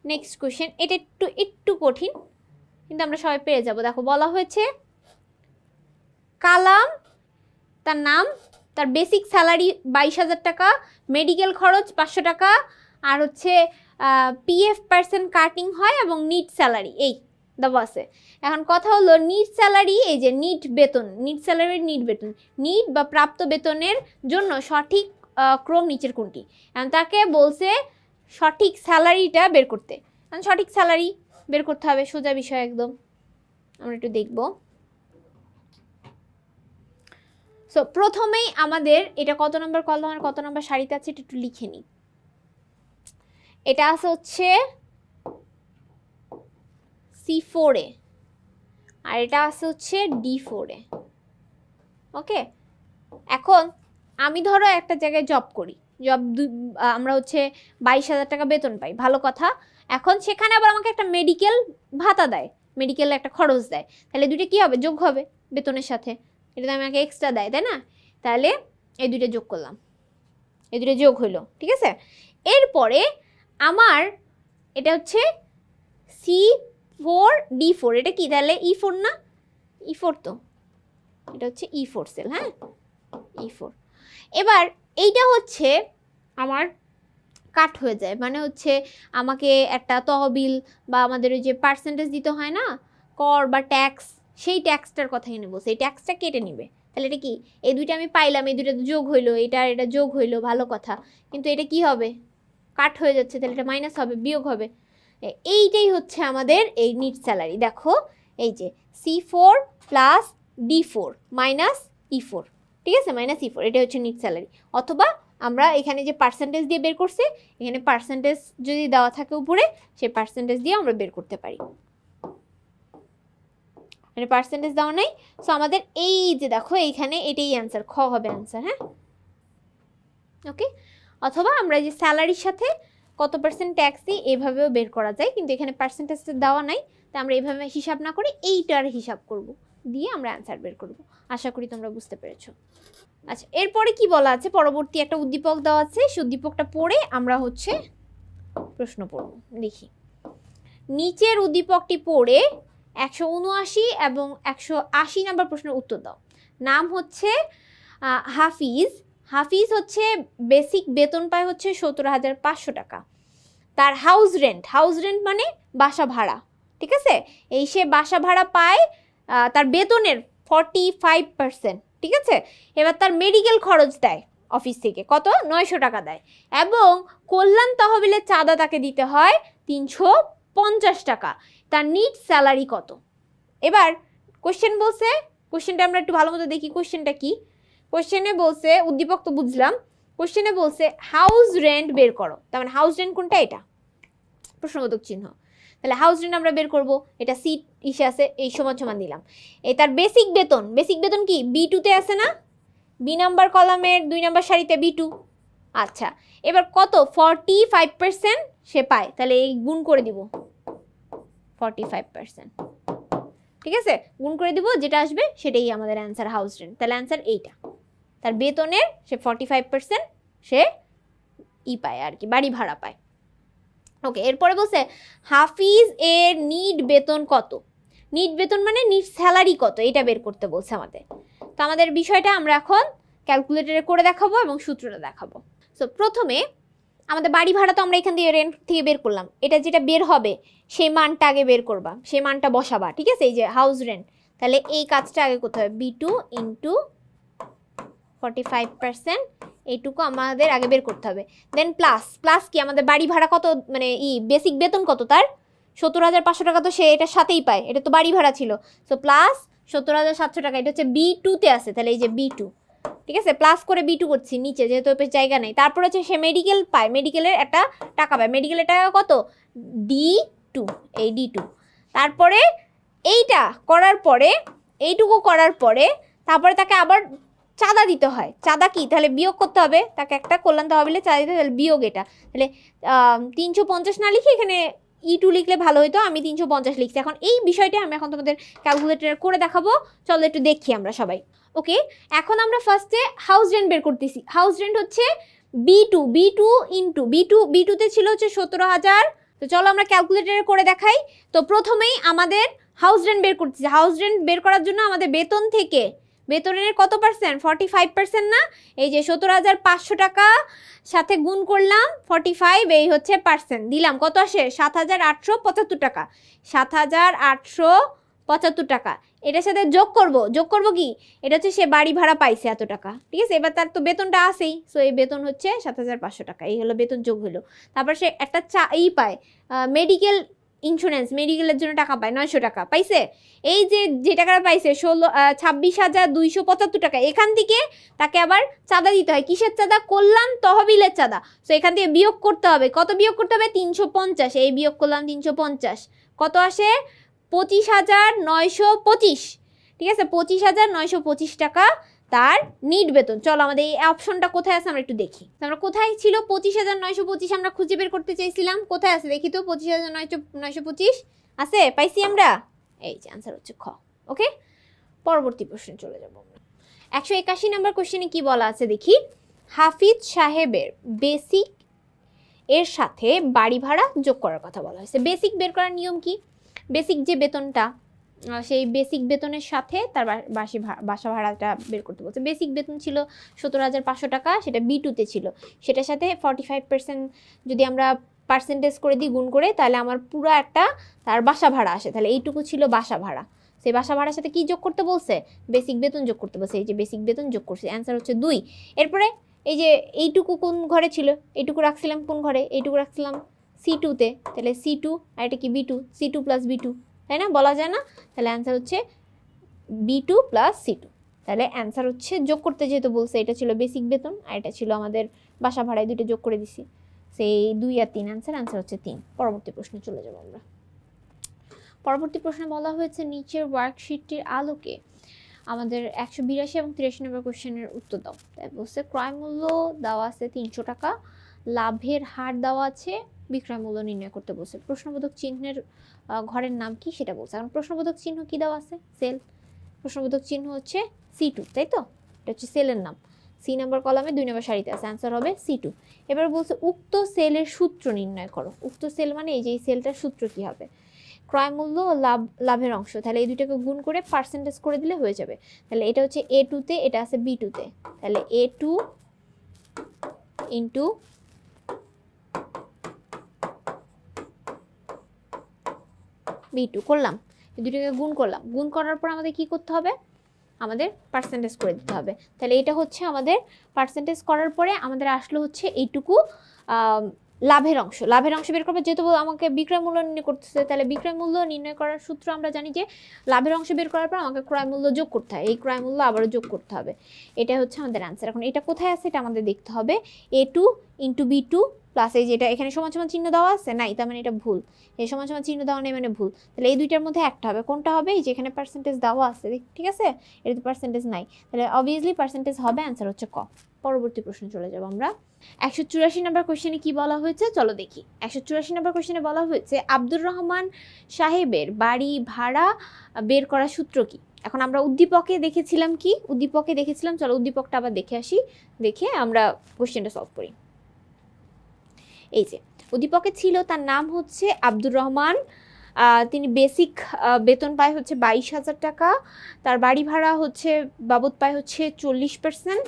নেক্সট কোশ্চেন, এটা একটু কঠিন কিন্তু আমরা সবাই পেরে যাব। দেখো বলা হয়েছে কালাম, তার নাম, তার বেসিক স্যালারি 22,000 টাকা, মেডিকেল খরচ 500 টাকা, আর হচ্ছে PF% কাটিং হয় এবং নিট স্যালারি এই দেওয়া আছে। এখন কথা হলো নিট স্যালারি, এই যে নিট বেতন, নিট স্যালারি নিট বেতন, নিট বা প্রাপ্ত বেতনের জন্য সঠিক ক্রম নিচের কোনটি? এখন তাকে বলছে সঠিক স্যালারিটা বের করতে। সঠিক স্যালারি বের করতে হবে, সোজা বিষয় একদম। আমরা একটু দেখব। সো প্রথমেই আমাদের এটা কত নম্বর কলাম আর কত নম্বর সারিতে আছে এটা একটু লিখে নিই। এটা আছে হচ্ছে C4 এ আর এটা আছে হচ্ছে D4 এ। ওকে, এখন আমি ধরো একটা জায়গায় জব করি, আমরা হচ্ছে 22,000 টাকা বেতন পাই, ভালো কথা। এখন সেখানে আবার আমাকে একটা মেডিকেল ভাতা দেয়, মেডিকেল একটা খরচ দেয়, তাহলে দুটো কি হবে? যোগ হবে বেতনের সাথে, এটা তো আমাকে এক্সট্রা দেয়, তাই না? তাহলে এই দুটো যোগ করলাম, এই দুটো যোগ হইলো, ঠিক আছে? এরপরে আমার এটা হচ্ছে C4 D4, এটা কি তাহলে E4 না? E4 তো, এটা হচ্ছে E4 সেল। হ্যাঁ, E4। এবার এইটা হচ্ছে আমার কাট হয়ে যায়, মানে হচ্ছে আমাকে একটা তহবিল বা আমাদের ওই যে পার্সেন্টেজ দিতে হয় না, কর বা ট্যাক্স, সেই ট্যাক্সটার কথাই নেবো, সেই ট্যাক্সটা কেটে নিবে। তাহলে এটা কি? এই দুইটা আমি পাইলাম, এই দুইটা যোগ হইলো, এটা যোগ হইলো, ভালো কথা। কিন্তু এটা কি হবে? কাট হয়ে যাচ্ছে, তাহলে এটা মাইনাস হবে, বিয়োগ হবে। এইটাই হচ্ছে আমাদের এই নিট স্যালারি। দেখো এই যে C4 plus D4 minus E4, ঠিক আছে? মাইনাস E4, এটা হচ্ছে নিট স্যালারি। অথবা আমরা এখানে যে পার্সেন্টেজ দিয়ে বের করছি, এখানে পার্সেন্টেজ যদি দেওয়া থাকে উপরে, সেই পার্সেন্টেজ দিয়ে আমরা বের করতে পারি। মানে পার্সেন্টেজ দেওয়া নাই, সো আমাদের এই যে দেখো এইখানে এটাই অ্যান্সার, খ হবে অ্যান্সার। হ্যাঁ, ওকে। অথবা আমরা যে স্যালারির সাথে কত পার্সেন্ট ট্যাক্স দিই এভাবেও বের করা যায়, কিন্তু এখানে পার্সেন্টেজটা দেওয়া নাই, তাই আমরা এইভাবে হিসাব না করে এইটার হিসাব করব, দিয়ে আমরা অ্যান্সার বের করব। আশা করি তোমরা বুঝতে পেরেছো। আচ্ছা, এরপরে কি বলা আছে? পরবর্তী একটা উদ্দীপক দেওয়া আছে, সেই উদ্দীপকটা পড়ে আমরা হচ্ছে প্রশ্ন পড়ব। দেখি, নিচের উদ্দীপকটি পড়ে 179 এবং 180 নম্বর প্রশ্নের উত্তর দাও। নাম হচ্ছে হাফিজ। হাফিজ হচ্ছে বেসিক বেতন পায় হচ্ছে 17,500 টাকা। তার হাউস রেন্ট মানে বাসা ভাড়া, ঠিক আছে? এই সে বাসা ভাড়া পায় তার বেতনের 45%, ঠিক আছে? এবার তার মেডিকেল খরচ দেয় অফিস থেকে, কত? 900 টাকা দেয়, এবং কল্যাণ তহবিলের চাঁদা তাকে দিতে হয় 350 টাকা। তার নিট স্যালারি কত? এবার কোশ্চেন বলছে, কোশ্চেনটা আমরা একটু ভালো মতো দেখি কোশ্চেনটা কি। কোশ্চেনে বলছে, উদ্দীপক তো বুঝলাম, কোশ্চেনে বলছে হাউস রেন্ট বের করো। তার মানে হাউস রেন্ট কোনটা? এটা প্রশ্নবোধক চিহ্ন। তাহলে হাউস রেন্ট আমরা বের করব, এটা সিট ইসে আছে, এই সমান সমান দিলাম। এই তার বেসিক বেতন, বেসিক বেতন কি B2 তে আছে না? বি নাম্বার কলামের 2 নাম্বার সারিতে B2। আচ্ছা, এবার কত? 45% সে পায়, তাহলে এই গুণ করে দিব 45%। ঠিক আছে, গুণ করে দিব, যেটা আসবে সেটাই আমাদের অ্যান্সার হাউস রেন্ট। তাহলে অ্যান্সার এইটা, তার বেতনের সে 45% সে পায় আর কি, বাড়ি ভাড়া পায়। ওকে, এরপরে বলছে হাফিজ এর নিট বেতন কত? নিট বেতন মানে নিট স্যালারি কত, এটা বের করতে বলছে আমাদের। তো আমাদের বিষয়টা আমরা এখন ক্যালকুলেটরে করে দেখাবো এবং সূত্রটা দেখাবো। সো প্রথমে আমাদের বাড়ি ভাড়া তো আমরা এখান থেকে রেন্ট থেকে বের করলাম, এটা যেটা বের হবে সেই মানটা আগে বের করবা, সেই মানটা বসাবা। ঠিক আছে, এই যে হাউস রেন্ট, তাহলে এই কাজটা আগে করতে হবে, B2 ইন্টু 45%, এইটুকু আমাদের আগে বের করতে হবে। দেন প্লাস, প্লাস কি আমাদের বাড়ি ভাড়া কত, মানে বেসিক বেতন কত তার? 70,500 টাকা, তো সে এটার সাথেই পায়, এটা তো বাড়ি ভাড়া ছিল। সো প্লাস 70,700 টাকা, এটা হচ্ছে B2 তে আছে, তাহলে এই যে B2, ঠিক আছে, প্লাস করে B2 করছি নিচে, যেহেতু ওপরে জায়গা নেই। তারপর হচ্ছে সে মেডিকেল পায়, মেডিকেলের একটা টাকা পায়, মেডিকেলের টাকা কত? D2, এই D2। তারপরে এইটা করার পরে, এইটুকু করার পরে তারপরে তাকে আবার চাঁদা দিতে হয়। চাঁদা কি? তাহলে বিয়োগ করতে হবে, তাকে একটা কল্যাণ তহবিলে চাঁদা দিতে, তাহলে বিয়োগ এটা। তাহলে 350 না লিখে এখানে E2 লিখলে ভালো হতো, আমি 350 লিখছি। এখন এই বিষয়টা আমি এখন তোমাদের ক্যালকুলেটরে করে দেখাবো, চলো একটু দেখি আমরা সবাই। ওকে, এখন আমরা ফার্স্টে হাউস রেন্ট বের করতেছি। হাউস রেন্ট হচ্ছে B2 ইন্টু B2 তে ছিল হচ্ছে 17,000। তো চলো আমরা ক্যালকুলেটরে করে দেখাই। তো প্রথমেই আমাদের হাউস রেন্ট বের করতেছি। হাউস রেন্ট বের করার জন্য আমাদের বেতন থেকে, বেতনের কত পার্সেন্ট? 45% না? এই যে 17,500 টাকা সাথে গুণ করলাম 45, এই হচ্ছে পার্সেন্ট, দিলাম কত আসে? 7,875 টাকা। 7,875 টাকা এটার সাথে যোগ করব কি? এটা হচ্ছে সে বাড়ি ভাড়া পাইছে এত টাকা। ঠিক আছে, এবার তার তো বেতনটা আসেই, সো এই বেতন হচ্ছে 7,500 টাকা, এই হলো বেতন যোগ হলো। তারপর সে একটা পায় মেডিকেল ইন্স্যুরেন্স, মেডিকেলের জন্য টাকা পায় 900 টাকা পাইছে। এই যে টাকাটা পাইছে 26,275 টাকা, এখান থেকে তাকে আবার চাঁদা দিতে হয়। কিসের চাঁদা? কল্যাণ তহবিলের চাঁদা। সো এখান থেকে বিয়োগ করতে হবে, কত বিয়োগ করতে হবে? 350, এই বিয়োগ করলাম 350, কত আসে? 25,925। ঠিক আছে, 25,925 টাকা তার নিট বেতন। চলো আমাদের এই অপশনটা কোথায় আছে আমরা একটু দেখি। আমরা কোথায় ছিল 25,925, আমরা খুঁজে বের করতে চাইছিলাম, কোথায় আছে দেখি তো? 25,925 আছে, পাইছি আমরা, এই যে আনসার হচ্ছে খ। ওকে, পরবর্তী প্রশ্নে চলে যাব আমরা। 181 নম্বর কোশ্চেনে কি বলা আছে দেখি। হাফিজ সাহেবের বেসিক এর সাথে বাড়ি ভাড়া যোগ করার কথা বলা হয়েছে। বেসিক বের করার নিয়ম কি? বেসিক যে বেতনটা, সেই বেসিক বেতনের সাথে তার বাসা ভাড়াটা বের করতে বলছে। বেসিক বেতন ছিল 17,500 টাকা, সেটা B2 তে ছিল। সেটার সাথে 45% যদি আমরা পার্সেন্টেজ করে দিই গুণ করে, তাহলে আমার পুরো একটা তার বাসা ভাড়া আসে। তাহলে এইটুকু ছিল বাসা ভাড়া। সেই বাসা ভাড়ার সাথে কি যোগ করতে বলছে? বেসিক বেতন যোগ করতে বলছে। এই যে বেসিক বেতন যোগ করছে, অ্যান্সার হচ্ছে 2। এরপরে এই যে এইটুকু কোন ঘরে ছিল? এইটুকু রাখছিলাম কোন ঘরে? এইটুকু রাখছিলাম C2 তে। তাহলে C2 আর এটা কি B2, C2 প্লাস B2, তাই না? বলা যায় না? তাহলে অ্যান্সার হচ্ছে B2 প্লাস C2। তাহলে অ্যান্সার হচ্ছে যোগ করতে যেহেতু বলছে, এটা ছিল বেসিক বেতন আর এটা ছিল আমাদের বাসা ভাড়ায়, দুটো যোগ করে দিছি। সেই 2 আর 3 অ্যান্সার হচ্ছে 3। পরবর্তী প্রশ্নে চলে যাবো আমরা। পরবর্তী প্রশ্নে বলা হয়েছে নিচের ওয়ার্কশিটটির আলোকে আমাদের 182 এবং 83 নম্বর কোশ্চেনের উত্তর দাও। তাই বলছে ক্রয় মূল্য দেওয়া আছে 300 টাকা, লাভের হার দেওয়া আছে, বিক্রয় মূল্য নির্ণয় করতে বলছে। প্রশ্নবোধক চিহ্নের ঘরের নাম কি সেটা বলছে। কারণ প্রশ্নবোধক চিহ্ন কি দেওয়া আছে? সেল। প্রশ্নবোধক চিহ্ন হচ্ছে C2, তাই তো? এটা হচ্ছে সেলের নাম। C নম্বর কলামে 2 নম্বর সারিতে আছে, অ্যান্সার হবে C2। এবার বলছে উক্ত সেলের সূত্র নির্ণয় করো। উক্ত সেল মানে এই যে এই সেলটার সূত্র কি হবে? ক্রয় মূল্য লাভের অংশ, তাহলে এই দুটাকে গুণ করে পার্সেন্টেজ করে দিলে হয়ে যাবে। তাহলে এটা হচ্ছে A2 তে, এটা আছে B2 তে, তাহলে A2 ইন্টু B2 করলাম, এই দুটাকে গুণ করলাম। গুণ করার পর আমাদের কি করতে হবে? আমাদের পার্সেন্টেজ করে দিতে হবে। তাহলে এটা হচ্ছে আমাদের পার্সেন্টেজ করার পরে আমাদের আসলো হচ্ছে এইটুকু লাভের অংশ বের করবো, যেহেতু আমাকে বিক্রয় মূল্য নির্ণয় করতেছে, তাহলে বিক্রয় মূল্য নির্ণয় করার সূত্র আমরা জানি যে লাভের অংশ বের করার পর আমাকে ক্রয় মূল্য যোগ করতে হয়, এই ক্রয় মূল্য আবারও যোগ করতে হবে। এটা হচ্ছে আমাদের অ্যান্সার। এখন এটা কোথায় আছে এটা আমাদের দেখতে হবে। A2 ইন্টু B2 প্লাস এই যেটা এখানে সমান সমান চিহ্ন দেওয়া আছে নাই, তার মানে এটা ভুল, এই সমান সমান চিহ্ন দেওয়া নেই মানে ভুল, তাহলে এই দুইটার মধ্যে একটা হবে। কোনটা হবে? এই যে এখানে পার্সেন্টেজ দেওয়া আছে, ঠিক আছে, এটাতে পার্সেন্টেজ নাই, তাহলে অবভিয়াসলি পার্সেন্টেজ হবে, অ্যান্সার হচ্ছে ক। পরবর্তী প্রশ্ন চলে যাব আমরা। 184 নম্বর কোশ্চেনে কি বলা হয়েছে চলো দেখি। 184 নম্বর কোশ্চেনে বলা হয়েছে আব্দুর রহমান সাহেবের বাড়ি ভাড়া বের করার সূত্র কি। এখন আমরা উদ্দীপকে দেখেছিলাম কি, উদ্দীপকে দেখেছিলাম, চলো উদ্দীপকটা আবার দেখে আসি, দেখে আমরা কোশ্চেনটা সলভ করি। এই যে উদ্দীপকে ছিল, তার নাম হচ্ছে আব্দুর রহমান, তিনি বেসিক বেতন পায় হচ্ছে 22,000 টাকা, তার বাড়ি ভাড়া হচ্ছে বাবদ পায় হচ্ছে 40%,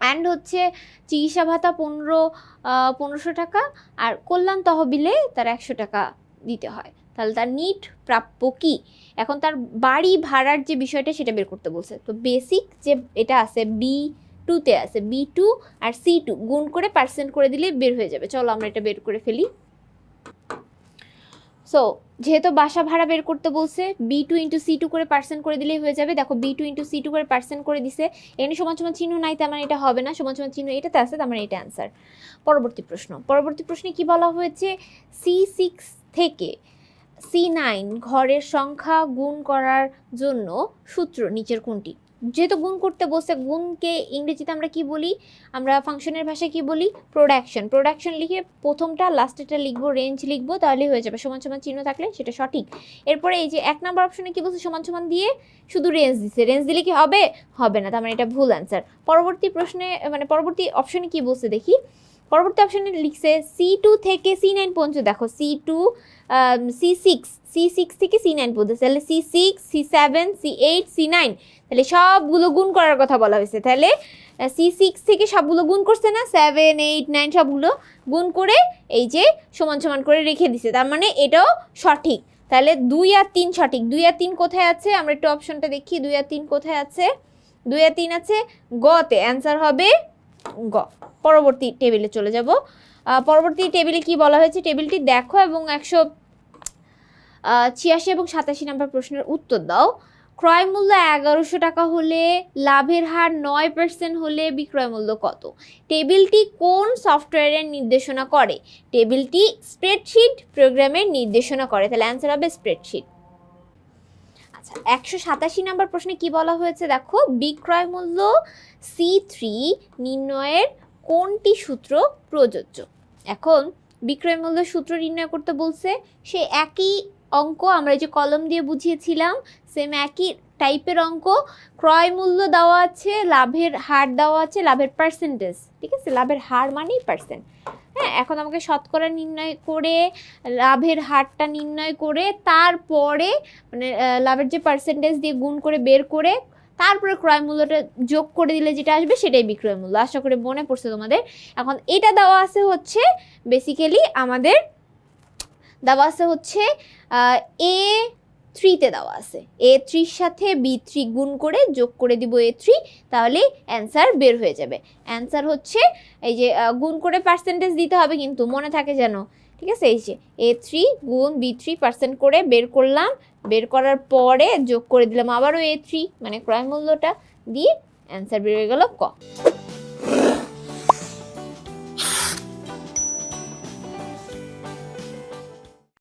অ্যান্ড হচ্ছে চিকিৎসা ভাতা 1500 টাকা, আর কল্যাণ তহবিলে তার 100 টাকা দিতে হয়। তাহলে তার নিট প্রাপ্য কি। এখন তার বাড়ি ভাড়ার যে বিষয়টা সেটা বের করতে বলছে। তো বেসিক যে এটা আছে B2-তে আছে, B2 আর C2 গুণ করে পার্সেন্ট করে দিলে বের হয়ে যাবে। চলো আমরা এটা বের করে ফেলি। সো যেহেতু বাসা ভাড়া বের করতে বলছে, B2 ইন্টু C2 করে পার্সেন্ট করে দিলেই হয়ে যাবে। দেখো B2 ইন্টু C2 করে পার্সেন্ট করে দিছে, এখানে সমান সমান চিহ্ন নাই, তার মানে এটা হবে না, সমান সমান চিহ্ন এটাতে আছে, তার মানে এটা অ্যান্সার। পরবর্তী প্রশ্নে কি বলা হয়েছে, C6 থেকে C9 ঘরের সংখ্যা গুণ করার জন্য সূত্র নিচের কোনটি। যেহেতু গুণ করতে বসে, গুণকে ইংরেজিতে আমরা কি বলি, আমরা ফাংশনের ভাষায় কি বলি, প্রোডাকশন লিখে প্রথমটা লাস্টেরটা লিখবো, রেঞ্জ লিখবো, তাহলেই হয়ে যাবে। সমান সমান চিহ্ন থাকলে সেটা সঠিক। এরপরে এই যে 1 নম্বর অপশনে কি বলছে, সমান সমান দিয়ে শুধু রেঞ্জ দিছে, রেঞ্জ দিলে কি হবে, হবে না, তার মানে এটা ভুল অ্যান্সার। পরবর্তী অপশনে কি বলছে দেখি। পরবর্তী অপশনে লিখছে C2 থেকে C9 পর্যন্ত, দেখো C2 C6 থেকে C9 পর্যন্ত, তাহলে C6 C7 C8 C9, তাহলে সবগুলো গুণ করার কথা বলা হয়েছে। তাহলে C6 থেকে সবগুলো গুণ করছে না, 7 8 9 সবগুলো গুণ করে এই যে সমান সমান করে রেখে দিছে, তার মানে এটাও সঠিক। তাহলে 2 আর 3 সঠিক। 2 আর 3 কোথায় আছে, আমরা একটু অপশনটা দেখি, 2 আর 3 কোথায় আছে, 2 আর 3 আছে গতে, অ্যান্সার হবে গ। পরবর্তী টেবিলে চলে যাব। পরবর্তী টেবিলে কি বলা হয়েছে টেবিলটি দেখো এবং 186 এবং 87 নম্বর প্রশ্নের উত্তর দাও। ক্রয় মূল্য 1100 টাকা হলে লাভের হার 9% হলে বিক্রয় মূল্য কত। টেবিলটি কোন সফটওয়্যারের নির্দেশনা করে। টেবিলটি স্প্রেডশিট প্রোগ্রামের নির্দেশনা করে, তাহলে অ্যান্সার হবে স্প্রেডশিট। আচ্ছা 187 নম্বর প্রশ্নে কি বলা হয়েছে দেখো, বিক্রয় মূল্য C3 নির্ণয়ের কোনটি সূত্র প্রযোজ্য। এখন বিক্রয় মূল্য সূত্র নির্ণয় করতে বলছে, সে একই অঙ্ক আমরা যে কলম দিয়ে বুঝিয়েছিলাম, সেম একই টাইপের অঙ্ক। ক্রয় মূল্য দেওয়া আছে, লাভের হার দেওয়া আছে, লাভের পার্সেন্টেজ, ঠিক আছে, লাভের হার মানেই পার্সেন্ট। হ্যাঁ, এখন আমাকে শতকরা নির্ণয় করে লাভের হারটা নির্ণয় করে তারপরে মানে লাভের যে পার্সেন্টেজ দিয়ে গুণ করে বের করে তারপরে ক্রয় মূল্যটা যোগ করে দিলে যেটা আসবে সেটাই বিক্রয় মূল্য। আশা করি মনে পড়ছে তোমাদের। এখন এটা দেওয়া আছে হচ্ছে বেসিক্যালি আমাদের দেওয়া আছে হচ্ছে A3-তে দেওয়া আছে, A3-র সাথে B3 গুণ করে যোগ করে দিব A3, তাহলে অ্যান্সার বের হয়ে যাবে। অ্যান্সার হচ্ছে এই যে গুণ করে পার্সেন্টেজ দিতে হবে কিন্তু মনে থাকে যেন, ঠিক আছে। এই যে A3 গুণ B3 পার্সেন্ট করে বের করলাম, বের করার পরে যোগ করে দিলাম আবারও A3 মানে ক্রয় মূল্যটা দিয়ে, অ্যান্সার বের হয়ে গেল ক।